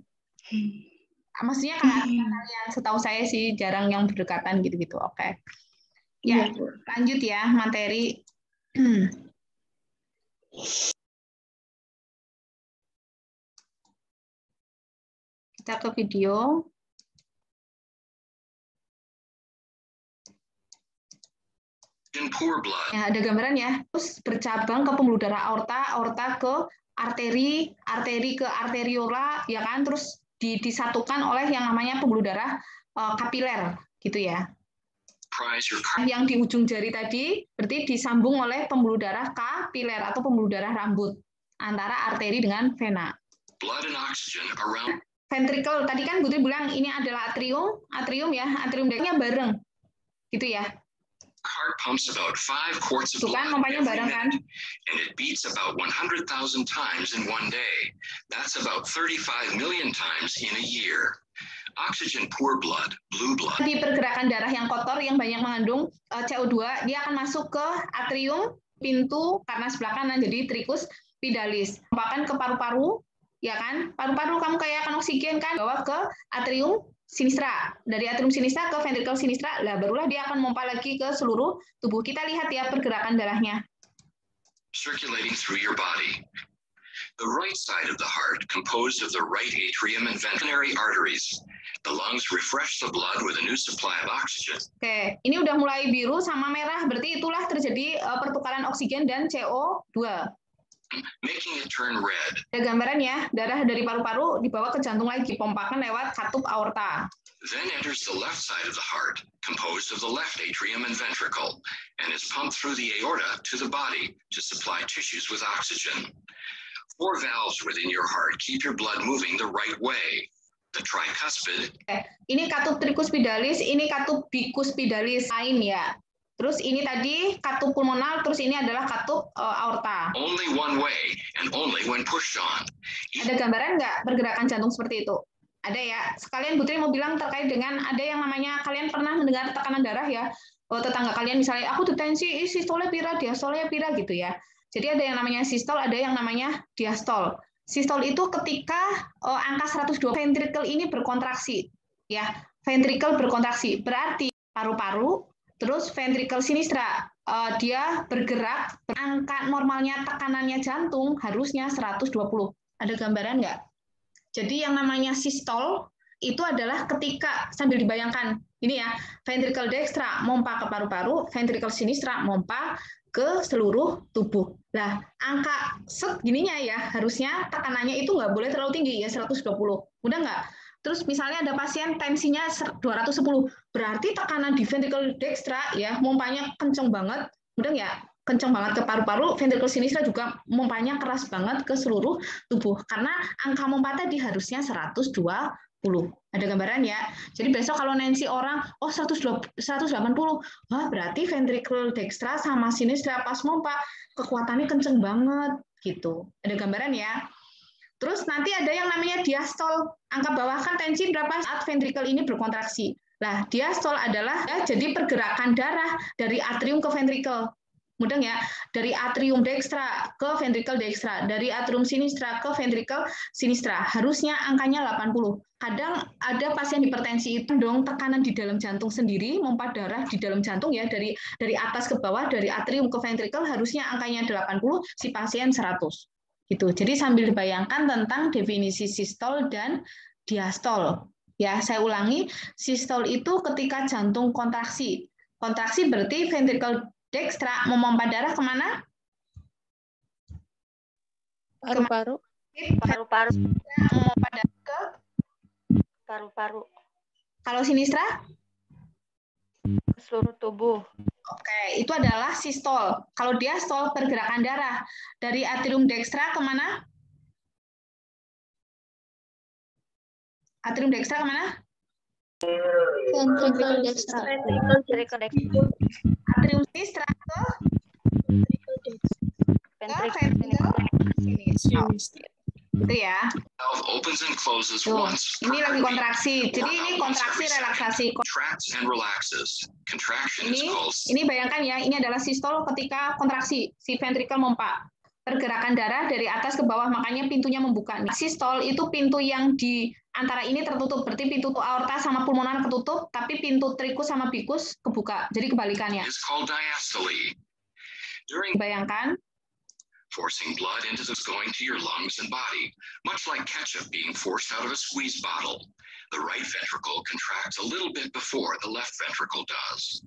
Maksudnya kalian, setahu saya sih jarang yang berdekatan gitu-gitu. Oke. Ya, Iya, Bu. lanjut ya materi. Kita ke video. Ya, ada gambaran ya. Terus bercabang ke pembuluh darah aorta, aorta ke arteri, arteri ke arteriola, ya kan? Terus disatukan oleh yang namanya pembuluh darah kapiler, gitu ya. Yang di ujung jari tadi berarti disambung oleh pembuluh darah kapiler atau pembuluh darah rambut antara arteri dengan vena. Ventricle tadi kan Putri bilang ini adalah atrium ya, atrium dextra bareng, gitu ya. Heart pumps about 5 quarts of blood Pompanya every bareng kan? minute, and it beats about 100,000 times in one day. That's about 35 million times in a year. Oxygen poor blood, blue blood. Di pergerakan darah yang kotor yang banyak mengandung CO2, dia akan masuk ke atrium, pintu karena sebelah kanan jadi tricus pidalis. Bahkan ke paru-paru, ya kan? Paru-paru kamu kayak akan oksigen kan, bawa ke atrium sinistra. Dari atrium sinistra ke ventricle sinistra, lah barulah dia akan pompa lagi ke seluruh tubuh. Kita lihat ya pergerakan darahnya. Circulating through your body. The right side of the heart, composed of the right atrium and ventilatory arteries. The lungs refresh the blood with a new supply of oxygen. Oke, ini udah mulai biru sama merah, berarti itulah terjadi pertukaran oksigen dan CO2. Making it turn red. Ada gambaran ya, darah dari paru-paru dibawa ke jantung lagi, pompakan lewat katup aorta. Then enters the left side of the heart, composed of the left atrium and ventricle, and is pumped through the aorta to the body to supply tissues with oxygen. 4 valves within your heart keep your blood moving the right way. The tricuspid. Ini katup tricuspidalis, ini katup bicuspidalis lain ya. Terus ini tadi katup pulmonal, terus ini adalah katup aorta. Only one way and only when pushed on. Ada gambaran nggak pergerakan jantung seperti itu? Ada ya. Sekalian Putri mau bilang terkait dengan ada yang namanya kalian pernah mendengar tekanan darah ya. Tetangga kalian misalnya aku tuh tensi sistole pira, diastole pira gitu ya. Jadi ada yang namanya sistol, ada yang namanya diastol. Sistol itu ketika angka 102 ventricle ini berkontraksi ya. Ventricle berkontraksi berarti paru-paru terus ventricle sinistra dia bergerak, angka normalnya tekanannya jantung harusnya 120. Ada gambaran nggak? Jadi yang namanya sistol itu adalah ketika sambil dibayangkan ini ya, ventricle dextra mompa ke paru-paru, ventricle sinistra mompa ke seluruh tubuh. Nah, angka segininya ya, harusnya tekanannya itu nggak boleh terlalu tinggi, ya 120. Udah nggak? Terus misalnya ada pasien tensinya 210, berarti tekanan di ventricle dextra ya, mompanya kenceng banget, udah nggak? Kenceng banget ke paru-paru, ventricle sinistra juga mompanya keras banget ke seluruh tubuh. Karena angka mompa tadi harusnya 120. Ada gambaran ya. Jadi besok kalau Nancy orang, 180, wah berarti ventricle dextra sama sinistra pas mompa kekuatannya kenceng banget gitu. Ada gambaran ya. Terus nanti ada yang namanya diastol. Angka bawah kan tensi berapa saat ventricle ini berkontraksi. Nah, diastol adalah ya, jadi pergerakan darah dari atrium ke ventricle. Mudah ya, dari atrium dextra ke ventricle dextra, dari atrium sinistra ke ventricle sinistra. Harusnya angkanya 80. Kadang ada pasien hipertensi itu dong tekanan di dalam jantung sendiri, mompa darah di dalam jantung ya dari atas ke bawah, dari atrium ke ventricle harusnya angkanya 80, si pasien 100. Gitu. Jadi sambil dibayangkan tentang definisi sistol dan diastol. Ya, saya ulangi, sistol itu ketika jantung kontraksi. Kontraksi berarti ventricle dextra memompa darah kemana? Paru-paru. Paru-paru. Memompa darah ke Paru-paru. Kalau sinistra? Seluruh tubuh. Oke, itu adalah sistol. Kalau diastol, pergerakan darah dari atrium dextra kemana? Atrium dextra kemana? Ventricle dextra. Ventricle dextra. Atrium sinistra ke ventricle sinistra. Itu ya. Valve opens and closes Tuh, once ini per lagi heartbeat, kontraksi. Jadi or ini about once kontraksi every second. relaksasi. Contracts and relaxes. Contraction is called Ini bayangkan ya, ini adalah sistol ketika kontraksi, si ventricle mompa. Pergerakan darah dari atas ke bawah, makanya pintunya membuka. Sistol itu pintu yang di antara ini tertutup, berarti pintu aorta sama pulmonar ketutup, tapi pintu tricus sama bicus kebuka. Jadi kebalikannya. is called diastole. During Bayangkan, forcing blood into the going to your lungs and body, much like ketchup being forced out of a squeeze bottle. The right ventricle contracts a little bit before the left ventricle does,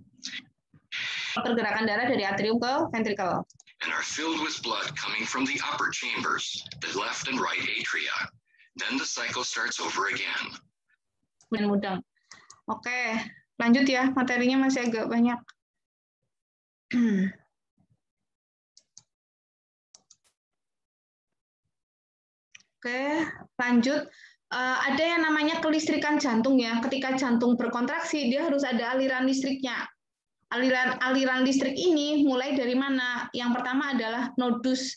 pergerakan darah dari atrium ke ventricle. and are filled with blood coming from the upper chambers, the left and right atria. Then the cycle starts over again. Mudeng-mudeng. Oke, lanjut ya, materinya masih agak banyak. Oke, lanjut. Ada yang namanya kelistrikan jantung ya. Ketika jantung berkontraksi, dia harus ada aliran listriknya. Aliran listrik ini mulai dari mana? Yang pertama adalah nodus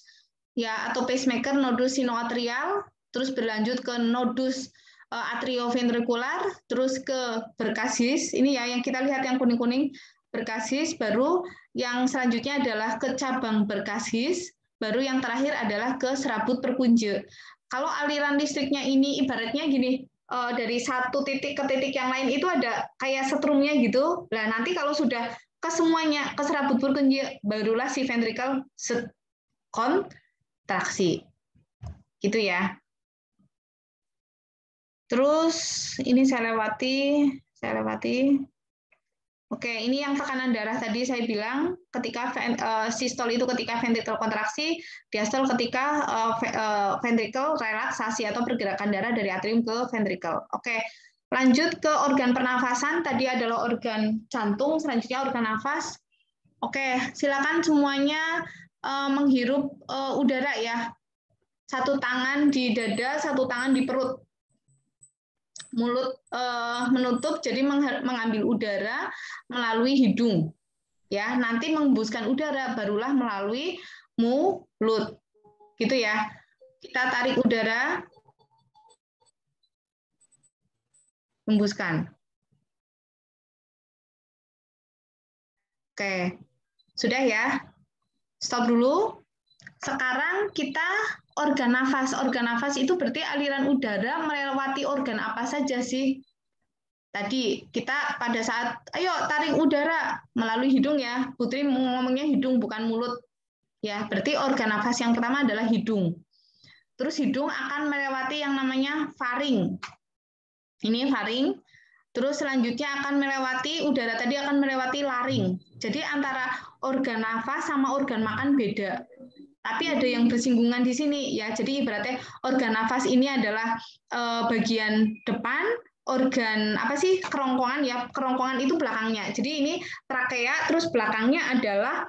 ya atau pacemaker, nodus sinoatrial, terus berlanjut ke nodus atrioventrikular, terus ke berkasis. Ini ya yang kita lihat yang kuning-kuning berkasis, baru yang selanjutnya adalah ke cabang berkasis, baru yang terakhir adalah ke serabut perpunje. Kalau aliran listriknya ini ibaratnya gini, dari satu titik ke titik yang lain itu ada kayak setrumnya gitu. Nah, nanti kalau sudah ke semuanya, ke serabut perpunje, barulah si ventricle kontraksi. Gitu ya. Terus ini saya lewati. Oke, ini yang tekanan darah tadi saya bilang ketika sistol itu ketika ventricle kontraksi, diastol ketika ventricle relaksasi atau pergerakan darah dari atrium ke ventricle. Oke, lanjut ke organ pernafasan. Tadi adalah organ jantung, selanjutnya organ nafas. Oke, silakan semuanya menghirup udara ya. Satu tangan di dada, satu tangan di perut. Mulut menutup, jadi mengambil udara melalui hidung. Ya, nanti menghembuskan udara barulah melalui mulut. Gitu ya. Kita tarik udara, hembuskan. Oke. Sudah ya? Stop dulu. Sekarang kita organ nafas. Organ nafas itu berarti aliran udara melewati organ apa saja sih? Tadi kita pada saat, ayo tarik udara melalui hidung ya. Putri ngomongnya hidung bukan mulut. Ya, berarti organ nafas yang pertama adalah hidung. Terus hidung akan melewati yang namanya faring. Ini faring. Terus selanjutnya akan melewati udara tadi akan melewati laring. Jadi antara organ nafas sama organ makan beda. Tapi ada yang bersinggungan di sini ya. Jadi ibaratnya organ nafas ini adalah bagian depan, organ apa sih kerongkongan ya. Kerongkongan itu belakangnya. Jadi ini trakea, terus belakangnya adalah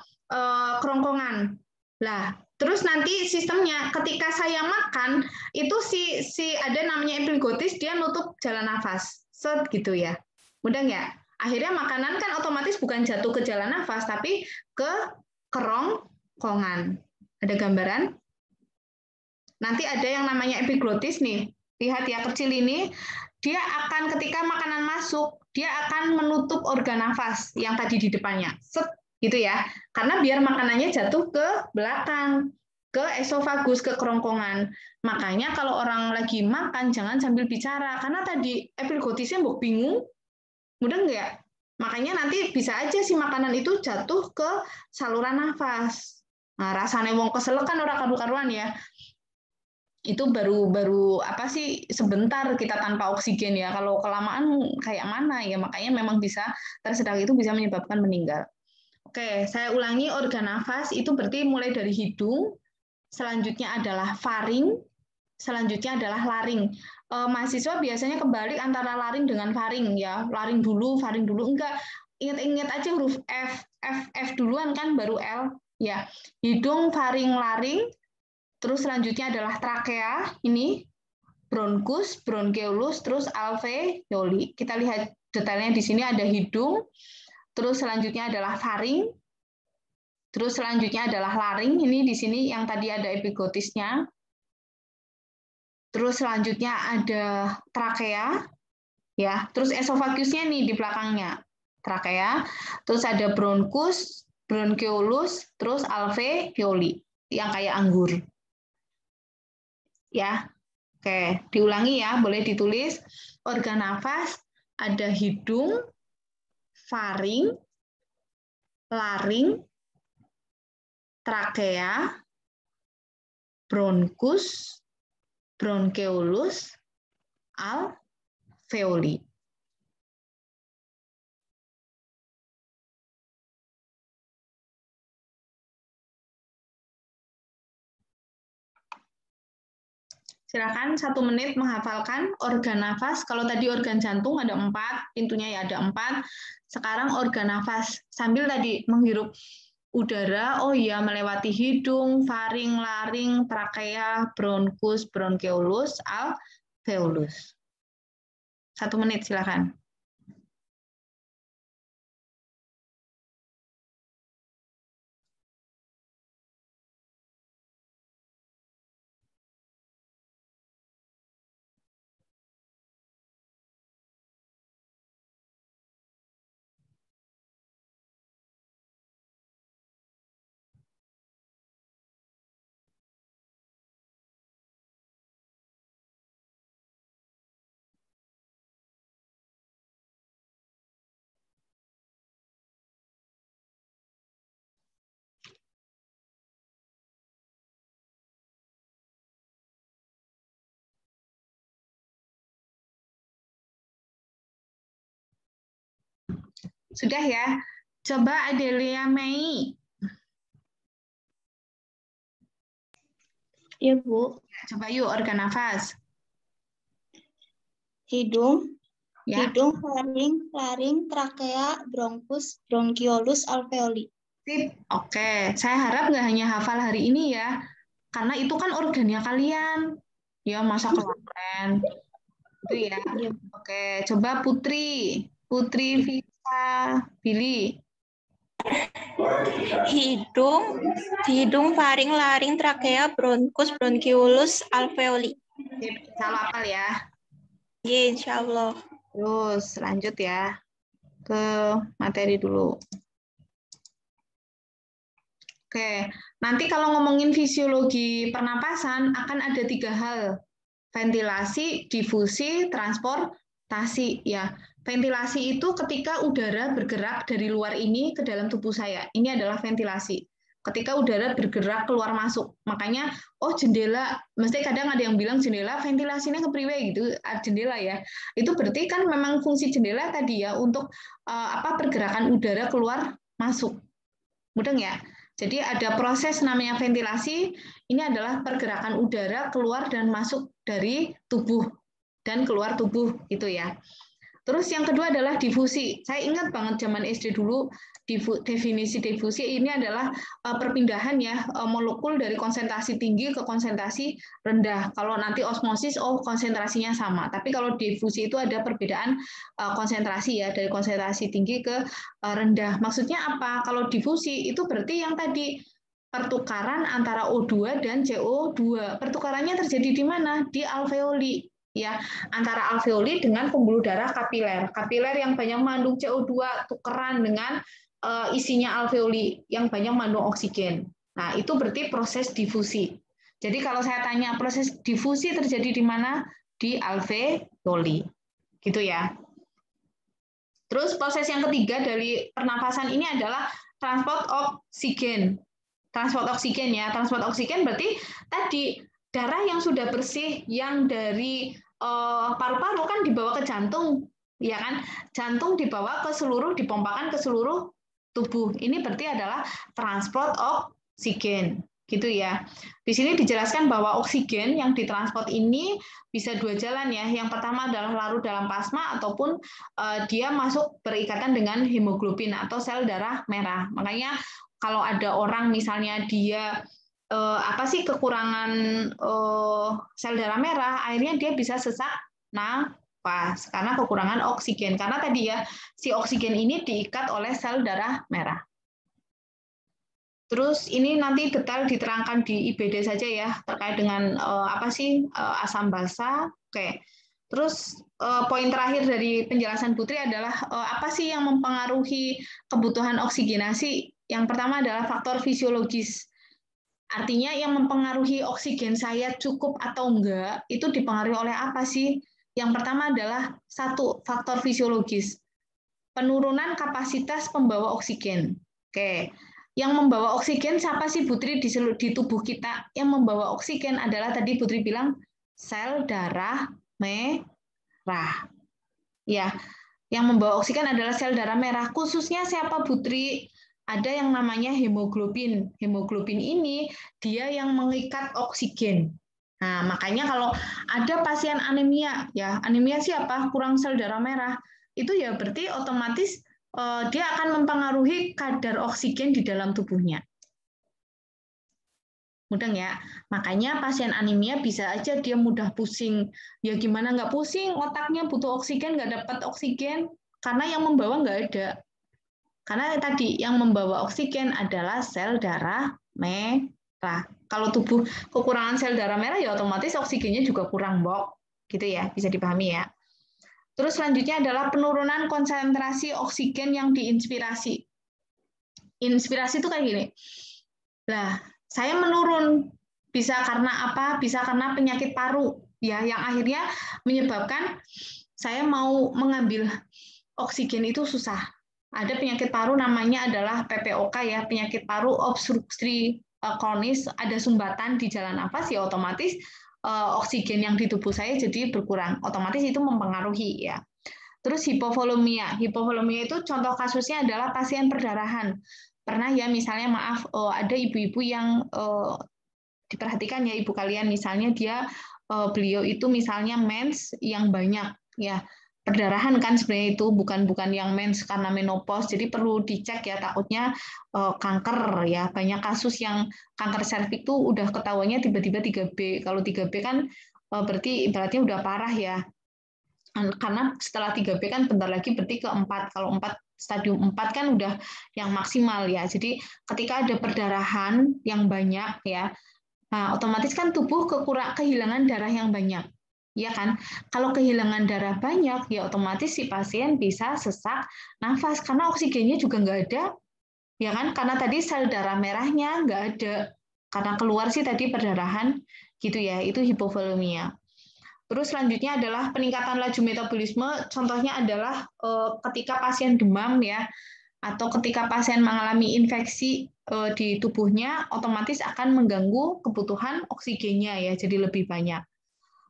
kerongkongan. Lah, terus nanti sistemnya ketika saya makan itu si ada namanya epiglottis, dia nutup jalan nafas. Set gitu ya. Mudah nggak? Akhirnya makanan kan otomatis bukan jatuh ke jalan nafas, tapi ke kerongkongan. Ada gambaran? Nanti ada yang namanya epiglottis nih. Lihat ya, kecil ini. Dia akan ketika makanan masuk, dia akan menutup organ nafas yang tadi di depannya. Set gitu ya. Karena biar makanannya jatuh ke belakang, ke esofagus, ke kerongkongan. Makanya kalau orang lagi makan jangan sambil bicara, karena tadi epiglottisnya mbok bingung, mudah nggak? Makanya nanti bisa aja si makanan itu jatuh ke saluran nafas. Nah, rasanya wong keselek kan ora karu-karuan ya. Itu baru apa sih sebentar kita tanpa oksigen ya. Kalau kelamaan kayak mana ya, makanya memang bisa tersedak itu bisa menyebabkan meninggal. Oke, saya ulangi, organ nafas itu berarti mulai dari hidung, selanjutnya adalah faring, selanjutnya adalah laring. Mahasiswa biasanya kebalik antara laring dengan faring ya. Laring dulu, faring dulu. Enggak, ingat-ingat aja huruf F duluan kan baru L ya. Hidung, faring, laring. Terus selanjutnya adalah trakea, ini bronkus, bronkeolus, terus alveoli. Kita lihat detailnya di sini ada hidung. Terus selanjutnya adalah faring. Terus selanjutnya adalah laring, ini di sini yang tadi ada epiglottisnya. Terus selanjutnya ada trakea, ya. Terus esofagusnya nih di belakangnya, trakea. Terus ada bronkus, bronkeolus, terus alveoli, yang kayak anggur. Ya, oke, diulangi ya, boleh ditulis. Organ nafas ada hidung, faring, laring, trakea, bronkus, bronkeolus, alveoli. Silakan 1 menit menghafalkan organ nafas. Kalau tadi organ jantung ada 4, pintunya ya ada 4. Sekarang organ nafas sambil tadi menghirup udara, oh iya melewati hidung, faring, laring, trakea, bronkus, bronkeolus, alveolus. 1 menit silakan. Sudah ya? Coba Adelia Mei. Iya, Bu. Coba yuk organ nafas. Hidung, Ya. hidung, faring, laring, trakea, bronkus, bronkiolus, alveoli. Sip. Oke, saya harap nggak hanya hafal hari ini ya, karena itu kan organnya kalian. Ya, masa kelaparan. Itu ya. Oke, coba Putri. Putri Visa Billy. Hidung, faring, laring, trakea, bronkus, bronkiolus, alveoli. Salah hafal ya. Iya, insya Allah. Terus lanjut ya ke materi dulu. Oke, nanti kalau ngomongin fisiologi pernapasan akan ada 3 hal. Ventilasi, difusi, transportasi ya. Ventilasi itu ketika udara bergerak dari luar ini ke dalam tubuh saya. Ini adalah ventilasi. ketika udara bergerak keluar masuk. Makanya, oh jendela, mesti kadang ada yang bilang jendela ventilasinya kepriwe gitu, jendela ya. Itu berarti kan memang fungsi jendela tadi ya untuk pergerakan udara keluar masuk. Mudeng ya? Jadi ada proses namanya ventilasi, ini adalah pergerakan udara keluar dan masuk dari tubuh dan keluar tubuh gitu ya. Terus yang kedua adalah difusi. Saya ingat banget zaman SD dulu, definisi difusi ini adalah perpindahan ya molekul dari konsentrasi tinggi ke konsentrasi rendah. Kalau nanti osmosis, konsentrasinya sama. Tapi kalau difusi itu ada perbedaan konsentrasi ya, dari konsentrasi tinggi ke rendah. Maksudnya apa? Kalau difusi itu berarti yang tadi pertukaran antara O2 dan CO2. Pertukarannya terjadi di mana? Di alveoli. Ya, antara alveoli dengan pembuluh darah kapiler. Kapiler yang banyak mengandung CO2 tukeran dengan isinya alveoli yang banyak mengandung oksigen. Nah, itu berarti proses difusi. Jadi kalau saya tanya proses difusi terjadi di mana? Di alveoli. Gitu ya. Terus proses yang ketiga dari pernafasan ini adalah transport oksigen. Transport oksigen ya. Transport oksigen berarti tadi darah yang sudah bersih yang dari paru-paru kan dibawa ke jantung, ya kan? Jantung dibawa ke seluruh, dipompakan ke seluruh tubuh. Ini berarti adalah transport oksigen, gitu ya. Di sini dijelaskan bahwa oksigen yang ditransport ini bisa dua jalan ya. Yang pertama adalah larut dalam plasma ataupun dia masuk berikatan dengan hemoglobin atau sel darah merah. Makanya kalau ada orang misalnya dia kekurangan sel darah merah, akhirnya dia bisa sesak nafas karena kekurangan oksigen. Karena tadi ya, si oksigen ini diikat oleh sel darah merah. Terus ini nanti detail diterangkan di IBD saja ya, terkait dengan asam basa. Oke. Terus poin terakhir dari penjelasan Putri adalah apa sih yang mempengaruhi kebutuhan oksigenasi? Yang pertama adalah faktor fisiologis. Artinya yang mempengaruhi oksigen saya cukup atau enggak, itu dipengaruhi oleh apa sih? Yang pertama adalah satu, faktor fisiologis. Penurunan kapasitas pembawa oksigen. Oke. Yang membawa oksigen siapa sih Putri di tubuh kita? Yang membawa oksigen adalah tadi Putri bilang sel darah merah. Ya. Yang membawa oksigen adalah sel darah merah. Khususnya siapa Putri? Ada yang namanya hemoglobin. Hemoglobin ini dia yang mengikat oksigen. Nah, makanya kalau ada pasien anemia, ya anemia siapa? Kurang sel darah merah. Itu ya berarti otomatis dia akan mempengaruhi kadar oksigen di dalam tubuhnya. Mudah ya? Makanya pasien anemia bisa aja dia mudah pusing. Ya gimana nggak pusing? Otaknya butuh oksigen, nggak dapat oksigen. Karena yang membawa nggak ada. Karena tadi yang membawa oksigen adalah sel darah merah. Kalau tubuh kekurangan sel darah merah ya otomatis oksigennya juga kurang, Bok. Gitu ya, bisa dipahami ya. Terus selanjutnya adalah penurunan konsentrasi oksigen yang diinspirasi. Inspirasi itu kayak gini. Lah, saya menurun bisa karena apa? Bisa karena penyakit paru ya yang akhirnya menyebabkan saya mau mengambil oksigen itu susah. Ada penyakit paru namanya adalah PPOK ya, penyakit paru obstruksi kronis, ada sumbatan di jalan nafas ya otomatis oksigen yang di tubuh saya jadi berkurang. Otomatis itu mempengaruhi ya. Terus hipovolemia. Hipovolemia itu contoh kasusnya adalah pasien perdarahan. Pernah ya misalnya maaf ada ibu-ibu yang diperhatikan ya ibu kalian misalnya beliau itu misalnya mens yang banyak ya. Perdarahan kan sebenarnya itu bukan yang mens karena menopause, jadi perlu dicek ya takutnya kanker ya, banyak kasus yang kanker serviks itu udah ketahuannya tiba-tiba 3B. Kalau 3B kan berarti ibaratnya udah parah ya, karena setelah 3B kan bentar lagi berarti ke 4. Kalau 4 stadium 4 kan udah yang maksimal ya, jadi ketika ada perdarahan yang banyak ya, nah otomatis kan tubuh kehilangan darah yang banyak. Ya kan, kalau kehilangan darah banyak, ya otomatis si pasien bisa sesak nafas karena oksigennya juga nggak ada, ya kan? Karena tadi sel darah merahnya nggak ada, karena keluar sih tadi perdarahan, gitu ya. Itu hipovolemia. Terus selanjutnya adalah peningkatan laju metabolisme. Contohnya adalah ketika pasien demam ya, atau ketika pasien mengalami infeksi di tubuhnya, otomatis akan mengganggu kebutuhan oksigennya ya, jadi lebih banyak.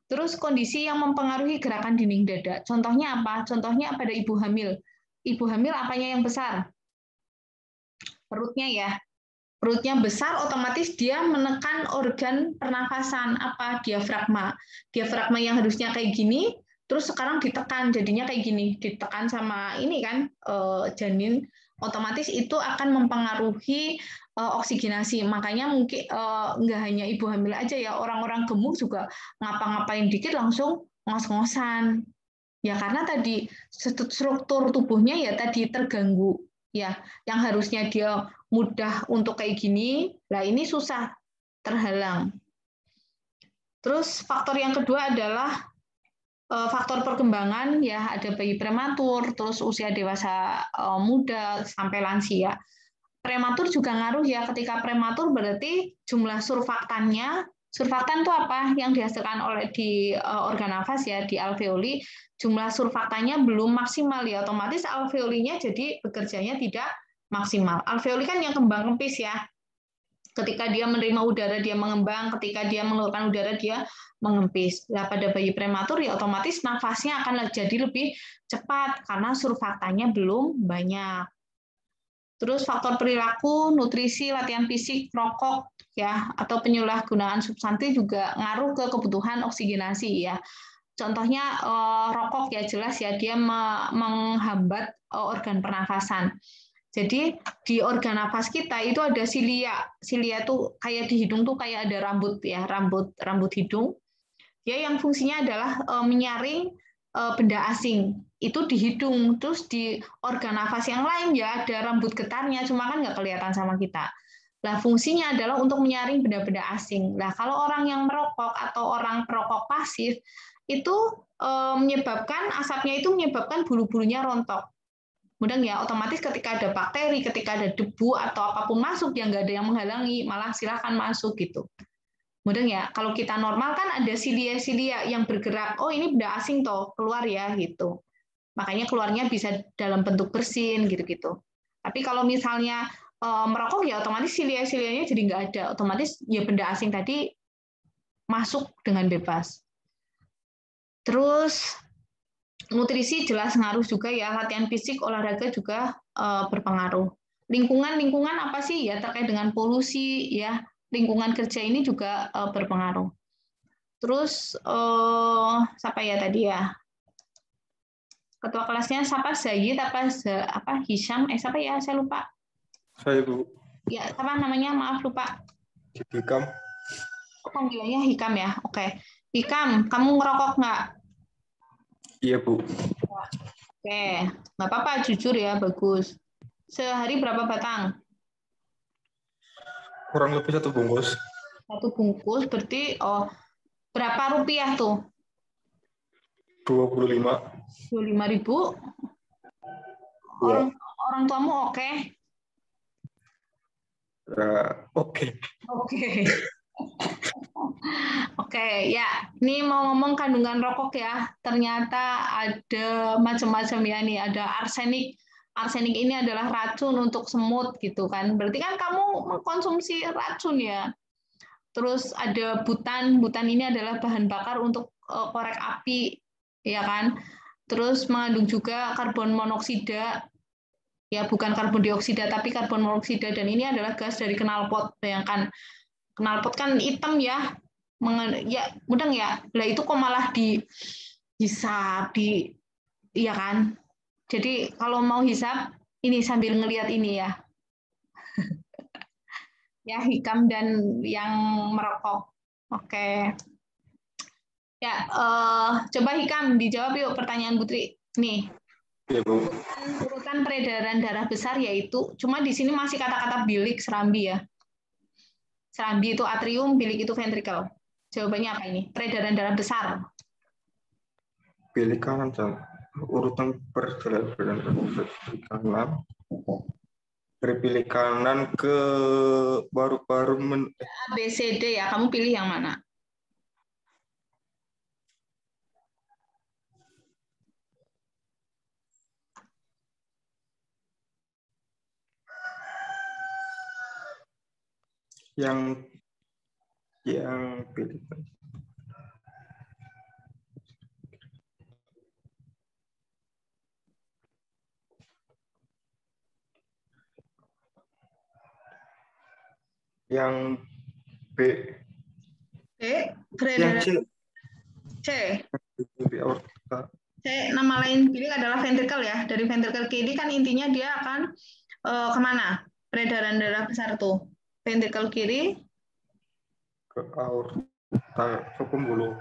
Terus kondisi yang mempengaruhi gerakan dinding dada. Contohnya apa? Contohnya pada ibu hamil. Ibu hamil apanya yang besar? Perutnya ya. Perutnya besar, otomatis dia menekan organ pernafasan, apa? Diafragma. Diafragma yang harusnya kayak gini, terus sekarang ditekan, jadinya kayak gini. Ditekan sama ini kan, janin, otomatis itu akan mempengaruhi oksigenasi. Makanya mungkin nggak hanya ibu hamil aja ya, orang-orang gemuk juga ngapa-ngapain dikit langsung ngos-ngosan. Ya karena tadi struktur tubuhnya ya tadi terganggu. Ya, yang harusnya dia mudah untuk kayak gini, lah ini susah, terhalang. Terus faktor yang kedua adalah faktor perkembangan, ya ada bayi prematur, terus usia dewasa muda sampai lansia. Prematur juga ngaruh ya, ketika prematur berarti jumlah surfaktannya, surfaktan itu apa? Yang dihasilkan oleh di organ nafas ya, di alveoli, jumlah surfaktannya belum maksimal ya, otomatis alveolinya jadi bekerjanya tidak maksimal. Alveoli kan yang kembang kempis ya. Ketika dia menerima udara dia mengembang, ketika dia mengeluarkan udara dia mengempis. Nah, pada bayi prematur ya otomatis nafasnya akan jadi lebih cepat karena surfaktannya belum banyak. Terus faktor perilaku, nutrisi, latihan fisik, rokok ya atau penyalahgunaan substansi juga ngaruh ke kebutuhan oksigenasi ya. Contohnya rokok ya jelas ya dia menghambat organ pernafasan. Jadi di organ nafas kita itu ada silia. Silia tuh kayak di hidung tuh kayak ada rambut ya, rambut hidung. Dia yang fungsinya adalah menyaring benda asing. Itu di hidung, terus di organ nafas yang lain ya ada rambut getarnya, cuma kan nggak kelihatan sama kita. Nah, fungsinya adalah untuk menyaring benda-benda asing. Nah, kalau orang yang merokok atau orang perokok pasif itu menyebabkan asapnya itu menyebabkan bulu-bulunya rontok. Kemudian ya otomatis ketika ada bakteri, ketika ada debu atau apapun masuk yang nggak ada yang menghalangi, malah silahkan masuk gitu. Kemudian ya kalau kita normal kan ada silia-silia yang bergerak. Oh ini benda asing toh keluar ya gitu. Makanya keluarnya bisa dalam bentuk bersin gitu-gitu. Tapi kalau misalnya merokok ya otomatis silia-silianya jadi nggak ada. Otomatis ya benda asing tadi masuk dengan bebas. Terus nutrisi jelas ngaruh juga ya, latihan fisik, olahraga juga berpengaruh. Lingkungan apa sih ya terkait dengan polusi ya, lingkungan kerja ini juga berpengaruh. Terus siapa ya tadi ya? Ketua kelasnya siapa? Zaid apa Hisham? Siapa ya? Saya lupa. Saya Bu. Ya, apa namanya? Maaf lupa. Hikam. Oh, panggilannya Hikam ya. Oke. Hikam, kamu ngerokok nggak? Iya Bu. Oke, nggak apa-apa, jujur ya, bagus. Sehari berapa batang? Kurang lebih 1 bungkus. 1 bungkus berarti berapa rupiah tuh? 25. 25.000. Orang tuamu oke? Oke. Oke, ya. Ini mau ngomong kandungan rokok ya. Ternyata ada macam-macam ya nih. Ada arsenik. Arsenik ini adalah racun untuk semut gitu kan. Berarti kan kamu mengkonsumsi racun ya. Terus ada butan. Butan ini adalah bahan bakar untuk korek api, ya kan. Terus mengandung juga karbon monoksida. Ya, bukan karbon dioksida tapi karbon monoksida, dan ini adalah gas dari knalpot. Bayangkan knalpot kan hitam ya. Ya, mudeng ya. Lah itu kok malah dihisap iya kan. Jadi kalau mau hisap ini sambil ngelihat ini ya. Ya, Hikam dan yang merokok. Oke. Ya, coba Hikam dijawab yuk pertanyaan Putri. Nih. Ya, Bu. Urutan peredaran darah besar yaitu, cuma di sini masih kata-kata bilik, serambi ya. Serambi itu atrium, bilik itu ventricle. Jawabannya apa ini? Peredaran darah besar. Bilik kanan, urutan peredaran kanan. Dari bilik kanan ke paru-paru A, B, C, D ya. Kamu pilih yang mana? Yang pilih. Yang B. Beredar Yang C. Aorta. C, nama lain bilik adalah ventricle ya. Dari ventricle kiri kan intinya dia akan kemana? Peredaran darah besar tuh. Ventricle kiri Ke aorta, ke pembuluh.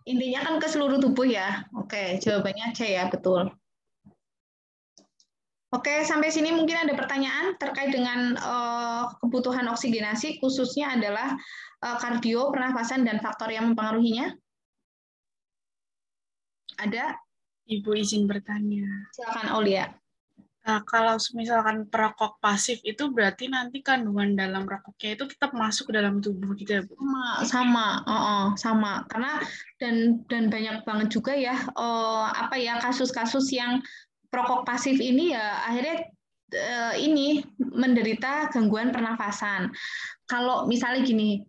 intinya kan ke seluruh tubuh ya. Oke, jawabannya C ya, betul. Oke, sampai sini mungkin ada pertanyaan terkait dengan kebutuhan oksigenasi, khususnya adalah kardio, pernafasan, dan faktor yang mempengaruhinya. Ada? Ibu izin bertanya. Silakan, Aulia. Nah, kalau misalkan perokok pasif itu berarti nanti kandungan dalam rokoknya itu tetap masuk ke dalam tubuh gitu ya, Bu? Sama. Karena dan banyak banget juga ya kasus-kasus yang perokok pasif ini ya akhirnya ini menderita gangguan pernafasan. Kalau misalnya gini,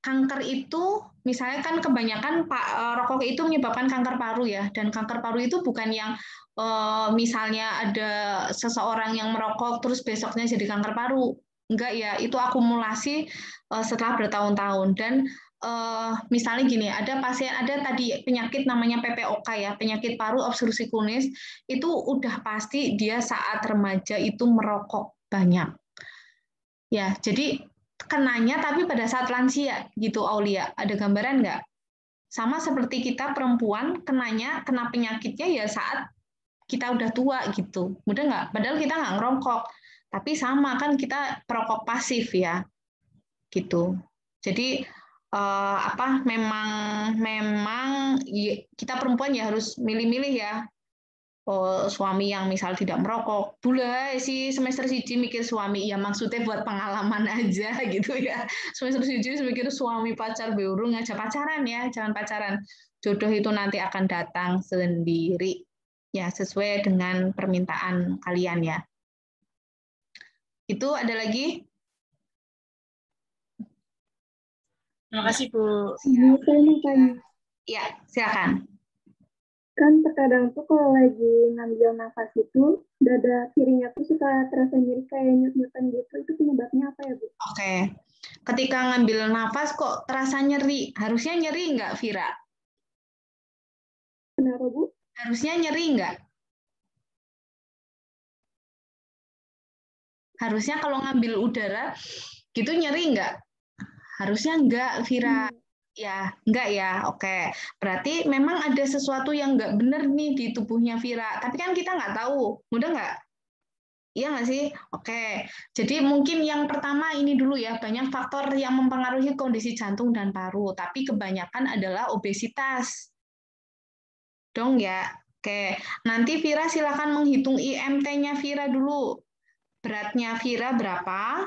kanker itu misalnya kan kebanyakan rokok itu menyebabkan kanker paru ya, dan kanker paru itu bukan yang misalnya ada seseorang yang merokok terus besoknya jadi kanker paru. Enggak ya, itu akumulasi setelah bertahun-tahun. Dan misalnya gini, ada tadi penyakit namanya PPOK ya, penyakit paru obstruksi kronis, itu udah pasti dia saat remaja itu merokok banyak. Ya, jadi kenanya tapi pada saat lansia gitu, Aulia. Ada gambaran nggak? Sama seperti kita perempuan kena penyakitnya ya saat kita udah tua gitu. Mudah nggak? Padahal kita nggak ngerokok. Tapi sama kan kita perokok pasif ya. Gitu. Jadi memang kita perempuan ya harus milih-milih ya. Suami yang misal tidak merokok, boleh sih semester 1 mikir suami, ya maksudnya buat pengalaman aja gitu ya. Semester 1 mikir suami pacar beurung aja, pacaran ya, jangan pacaran. Jodoh itu nanti akan datang sendiri. Ya, sesuai dengan permintaan kalian ya. Itu ada lagi? Terima kasih, Bu. Saya mau tanya. Ya, silakan. Kan terkadang tuh kalau lagi ngambil nafas itu, dada kirinya tuh suka terasa nyeri kayak nyut-nyutan gitu. Itu penyebabnya apa ya, Bu? Oke. Ketika ngambil nafas kok terasa nyeri? Harusnya nyeri nggak, Vira? Kenapa, Bu? Harusnya nyeri nggak? Harusnya kalau ngambil udara gitu nyeri nggak? Harusnya nggak, Vira. Ya, enggak ya. Oke. Berarti memang ada sesuatu yang nggak benar nih di tubuhnya Vira. Tapi kan kita nggak tahu. Mudah nggak? Iya nggak sih? Oke. Jadi mungkin yang pertama ini dulu ya. Banyak faktor yang mempengaruhi kondisi jantung dan paru. Tapi kebanyakan adalah obesitas. Dong ya. Oke. Nanti Vira silakan menghitung IMT-nya Vira dulu. Beratnya Vira berapa?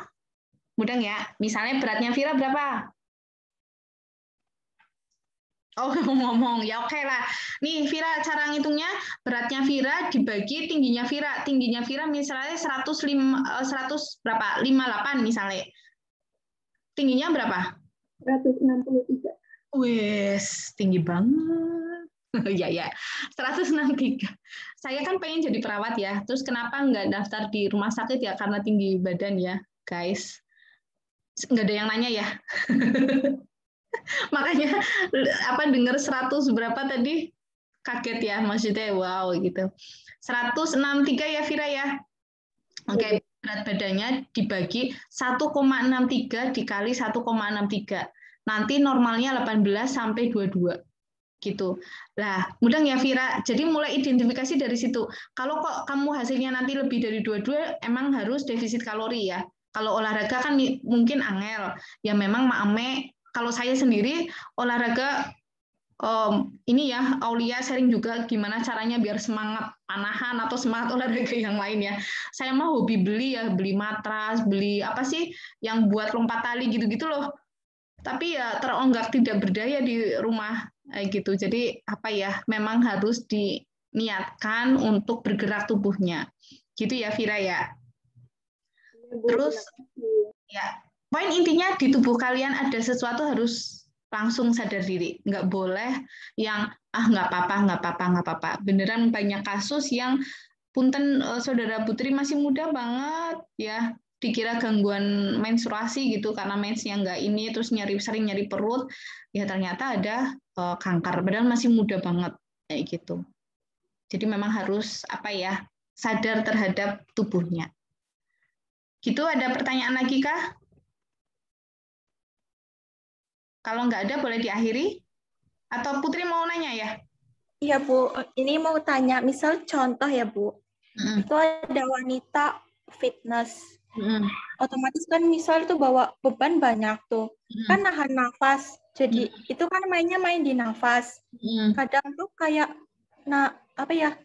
Mudah ya. Misalnya beratnya Vira berapa? Oh, ngomong. Ya oke lah. Nih, Vira, cara ngitungnya, beratnya Vira dibagi tingginya Vira. Tingginya Vira misalnya 100 berapa? 58 misalnya. Tingginya berapa? 163. Wes, tinggi banget. Ya. 163. Saya kan pengen jadi perawat ya. Terus kenapa nggak daftar di rumah sakit ya? Karena tinggi badan ya, guys. Nggak ada yang nanya ya. Makanya dengar 100 berapa tadi kaget ya, maksudnya wow gitu. 163 ya Vira ya. Oke, berat badannya dibagi 1,63 dikali 1,63. Nanti normalnya 18 sampai 22 gitu. Lah, mudah ya Vira. Jadi mulai identifikasi dari situ. Kalau kok kamu hasilnya nanti lebih dari 22, emang harus defisit kalori ya. Kalau olahraga kan mungkin angel. Ya memang maame. Kalau saya sendiri olahraga ini ya, Aulia sharing juga gimana caranya biar semangat panahan atau semangat olahraga yang lain ya. Saya mah hobi beli matras, beli apa sih yang buat lompat tali gitu-gitu loh. Tapi ya teronggak tidak berdaya di rumah gitu. Jadi memang harus diniatkan untuk bergerak tubuhnya. Gitu ya Vira ya. Terus ya. Poin intinya di tubuh kalian ada sesuatu harus langsung sadar diri. Nggak boleh yang nggak apa-apa. Beneran banyak kasus yang punten saudara Putri masih muda banget ya, dikira gangguan menstruasi gitu karena mensnya nggak ini, terus sering nyari perut, ya ternyata ada kanker padahal masih muda banget kayak gitu. Jadi memang harus sadar terhadap tubuhnya. Gitu, ada pertanyaan lagi kah? Kalau nggak ada boleh diakhiri. Atau Putri mau nanya ya? Iya Bu, ini mau tanya, misal contoh ya Bu, itu ada wanita fitness, otomatis kan misal itu bawa beban banyak tuh, kan nahan nafas, jadi itu kan main di nafas, kadang tuh kayak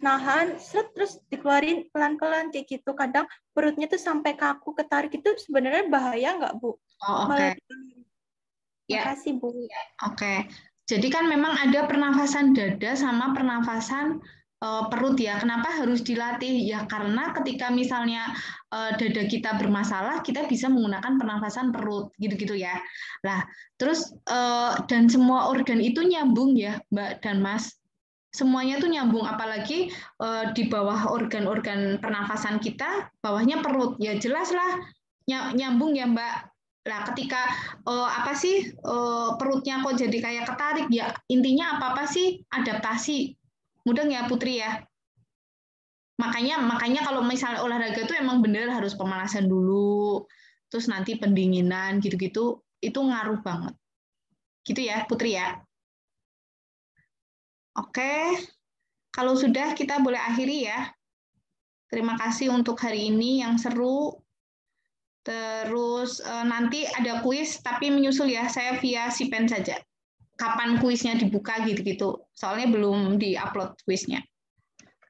nahan, terus dikeluarin pelan-pelan kayak gitu, kadang perutnya tuh sampai kaku, ketarik, itu sebenarnya bahaya nggak Bu? Oh, oke. Terima kasih Bu. Oke. Jadi kan memang ada pernafasan dada sama pernafasan perut ya. Kenapa harus dilatih? Ya karena ketika misalnya dada kita bermasalah, kita bisa menggunakan pernafasan perut, gitu-gitu ya. Nah, terus dan semua organ itu nyambung ya, Mbak dan Mas. Semuanya tuh nyambung, apalagi di bawah organ-organ pernafasan kita, bawahnya perut. Ya jelas lah nyambung ya, Mbak. Nah, ketika perutnya kok jadi kayak ketarik, ya intinya apa sih? Adaptasi. Mudah ya Putri ya? Makanya kalau misalnya olahraga itu emang bener harus pemanasan dulu, terus nanti pendinginan gitu-gitu, itu ngaruh banget. Gitu ya Putri ya? Oke, kalau sudah kita boleh akhiri ya. Terima kasih untuk hari ini yang seru. Terus nanti ada kuis, tapi menyusul ya, saya via Sipen saja. Kapan kuisnya dibuka gitu-gitu. Soalnya belum di-upload kuisnya.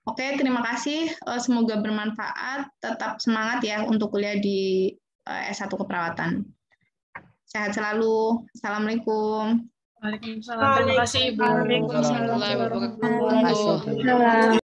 Oke, terima kasih. Semoga bermanfaat. Tetap semangat ya untuk kuliah di S1 Keperawatan. Sehat selalu. Assalamualaikum. Waalaikumsalam. Terima kasih Ibu. Waalaikumsalam warahmatullahi wabarakatuh.